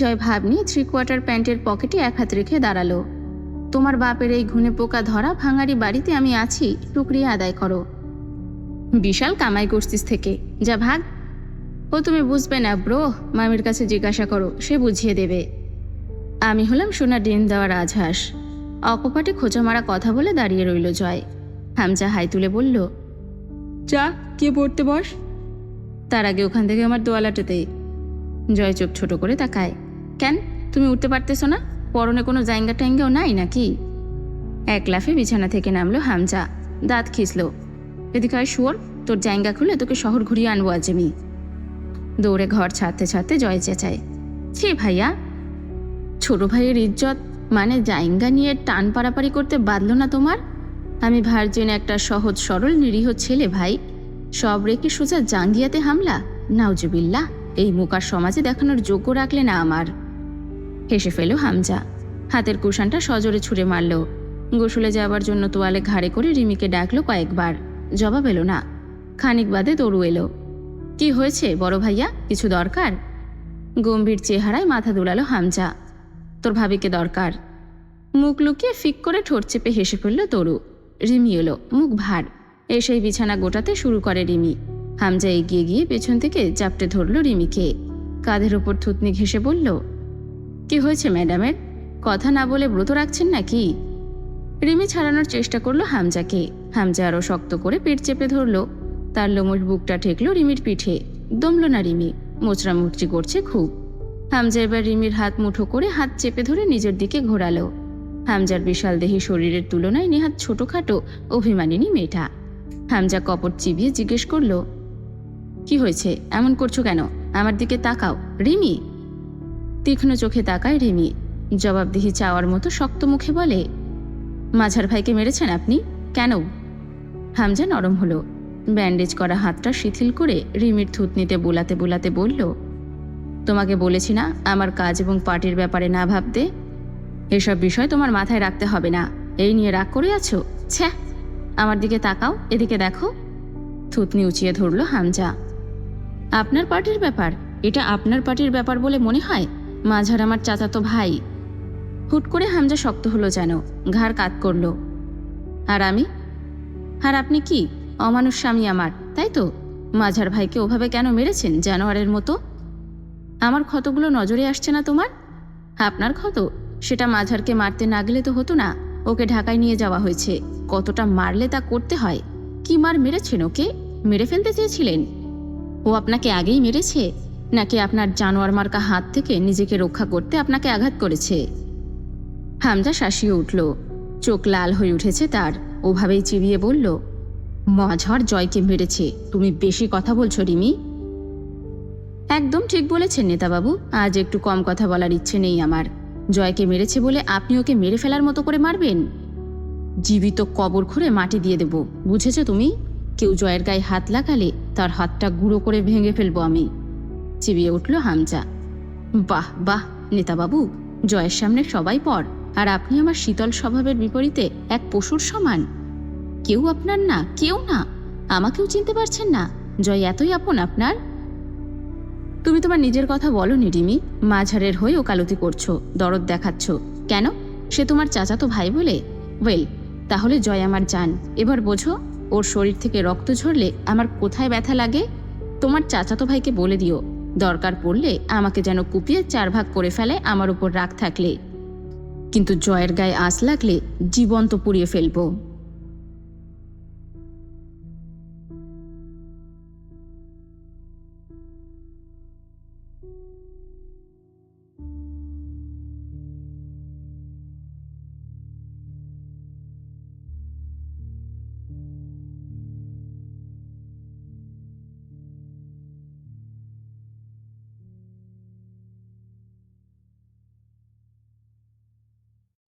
[SPEAKER 1] জয় ভাব নিয়ে 3/4 প্যান্টের পকেটে এক হাত রেখে দাঁড়ালো। তোমার বাপের এই ঘুনে পোকা ধরা ভাঙারি বাড়িতে আমি আছি, শুকরিয়া আদায় করো। বিশাল কামাই করছিস থেকে, যা ভাগ। ও তুমি বুঝবে না ব্রো, মামির কাছে জিজ্ঞাসা করো, সে বুঝিয়ে দেবে। আমি হলাম সোনা ডিম দেওয়া রাজহাঁস। অকপাটে খোঁচা মারা কথা বলে দাঁড়িয়ে রইল জয়। হামজা হাই তুলে বলল, চা কে পড়তে বস। তার আগে ওখান থেকে আমার দোয়ালাটাতেই। জয় চোখ ছোট করে তাকায়। কেন, তুমি উঠতে পারতেছো না? পরনে কোনো জায়গা ট্যাঙ্গাও নাই নাকি? এক লাফে বিছানা থেকে নামলো হামজা, দাঁত খিসল। এদিকে হয় শুয়োর, তোর জায়গা খুলে তোকে শহর ঘুরিয়ে আনবো আজ আমি। দৌড়ে ঘর ছাড়তে ছাড়তে জয় চেঁচায়, ছি ভাইয়া, ছোট ভাইয়ের ইজ্জত মানে জায়গা নিয়ে টান পারাপারি করতে বাদলো না তোমার? আমি ভার্জিন একটা সহজ সরল নিরীহ ছেলে ভাই, সব রেখে সোজা জাঙ্গিয়াতে হামলা, নাউজুবিল্লাহ। এই মুখ আর সমাজে দেখানোর যোগ্য রাখলে না আমার। হেসে ফেল হামজা, হাতের কুশানটা সজোরে ছুঁড়ে মারল। গোসলে যাওয়ার জন্য তোয়ালে ঘাড়ে করে রিমিকে ডাকলো কয়েকবার, জবাব এলো না। খানিক বাদে দৌড়ু এলো। কি হয়েছে বড় ভাইয়া, কিছু দরকার? গম্ভীর চেহারায় মাথা দুলালো হামজা। তোর ভাবিকে দরকার। মুখ লুকিয়ে ফিক করে ঠোঁট চেপে হেসে ফেলল তরু। রিমি এলো, মুখ ভার। এসেই বিছানা গোটাতে শুরু করে রিমি। হামজা এগিয়ে গিয়ে পেছন থেকে চাপটে ধরল রিমিকে। কাঁধের ওপর থুতনি ঘেঁষে বলল, কি হয়েছে ম্যাডামের? কথা না বলে ব্রত রাখছেন নাকি? রিমি ছাড়ানোর চেষ্টা করলো হামজাকে। হামজা আরও শক্ত করে পেট চেপে ধরল। তার লোমশ বুকটা ঠেকলো রিমির পিঠে। দমল না রিমি, মোচড়া মুচড়ি করছে খুব। হামজা এবার রিমির হাত মুঠো করে হাত চেপে ধরে নিজের দিকে ঘোরালো। হামজার বিশাল দেহী শরীরের তুলনায় নেহাত ছোটখাটো অভিমানিনী মেয়েটা। হামজা কপট চিবিয়ে জিজ্ঞেস করল, কি হয়েছে, এমন করছো কেন? আমার দিকে তাকাও রিমি। তীক্ষ্ণ চোখে তাকায় রিমি। জবাবদিহি চাওয়ার মতো শক্ত মুখে বলে, মাঝার ভাইকে মেরেছেন আপনি? কেন? হামজা নরম হলো। ব্যান্ডেজ করা হাতটা শিথিল করে রিমির থুতনিতে বোলাতে বোলাতে বলল, তোমাকে বলেছি না আমার কাজ এবং পার্টির ব্যাপারে না ভাবতে? এসব বিষয় তোমার মাথায় রাখতে হবে না। এই নিয়ে রাগ করে আছো? ছ্যা, আমার দিকে তাকাও, এদিকে দেখো। থুতনি উঁচিয়ে ধরল হামজা। আপনার পার্টির ব্যাপার? এটা আপনার পার্টির ব্যাপার বলে মনে হয়? মাঝার আমার চাচাতো ভাই। হুট করে হামজা শক্ত হলো যেন, ঘাড় কাত করল। আর আমি? আর আপনি কি? অমানুষ স্বামী আমার, তাই তো? মাঝার ভাইকে ওভাবে কেন মেরেছেন জানোয়ারের মতো? আমার ক্ষতগুলো নজরে আসছে না তোমার? আপনার ক্ষত? সেটা মাঝারকে মারতে না গেলে তো হতো না। ওকে ঢাকায় নিয়ে যাওয়া হয়েছে। কতটা মারলে তা করতে হয়। কি মার মেরেছেন ওকে? মেরে ফেলতে চেয়েছিলেন? ও আপনাকে আগেই মেরেছে, নাকি আপনার জানোয়ার মার্কা হাত থেকে নিজেকে রক্ষা করতে আপনাকে আঘাত করেছে? হামজা শাসিয়ে উঠল। চোখ লাল হয়ে উঠেছে তার। ওভাবেই চিবিয়ে বলল, মাঝার জয়কে মেরেছে। তুমি বেশি কথা বলছো রিমি। একদম ঠিক বলেছেন নেতাবাবু, আজ একটু কম কথা বলার ইচ্ছে নেই আমার। জয়কে মেরেছে বলে আপনি ওকে মেরে ফেলার মতো করে মারবেন? জীবিত কবর খুঁড়ে মাটি দিয়ে দেব, বুঝেছো তুমি? কেউ জয়ের গায়ে হাত লাগালে তার হাতটা গুঁড়ো করে ভেঙে ফেলবো আমি। চিবিয়ে উঠল হামজা। বাহ বাহ নেতাবাবু, জয়ের সামনে সবাই পর, আর আপনি আমার শীতল স্বভাবের বিপরীতে এক পশুর সমান। কেউ আপনার না, কেউ না। আমাকেও চিনতে পারছেন না? জয় এতই আপন আপনার? তুমি তোমার নিজের কথা বলো নি রিমি। মাঝারের হয়ে ওকালতি করছো, দরদ দেখাচ্ছ। কেন? সে তোমার চাচাতো ভাই বলে? ওয়েল, তাহলে জয় আমার জান। এবার বোঝো, ওর শরীর থেকে রক্ত ঝরলে আমার কোথায় ব্যথা লাগে। তোমার চাচাতো ভাইকে বলে দিও, দরকার পড়লে আমাকে যেন কুপিয়ে 4 ভাগ করে ফেলে আমার উপর রাগ থাকলে। কিন্তু জয়ের গায়ে আঁচ লাগলে জীবন্ত পুড়িয়ে ফেলবো।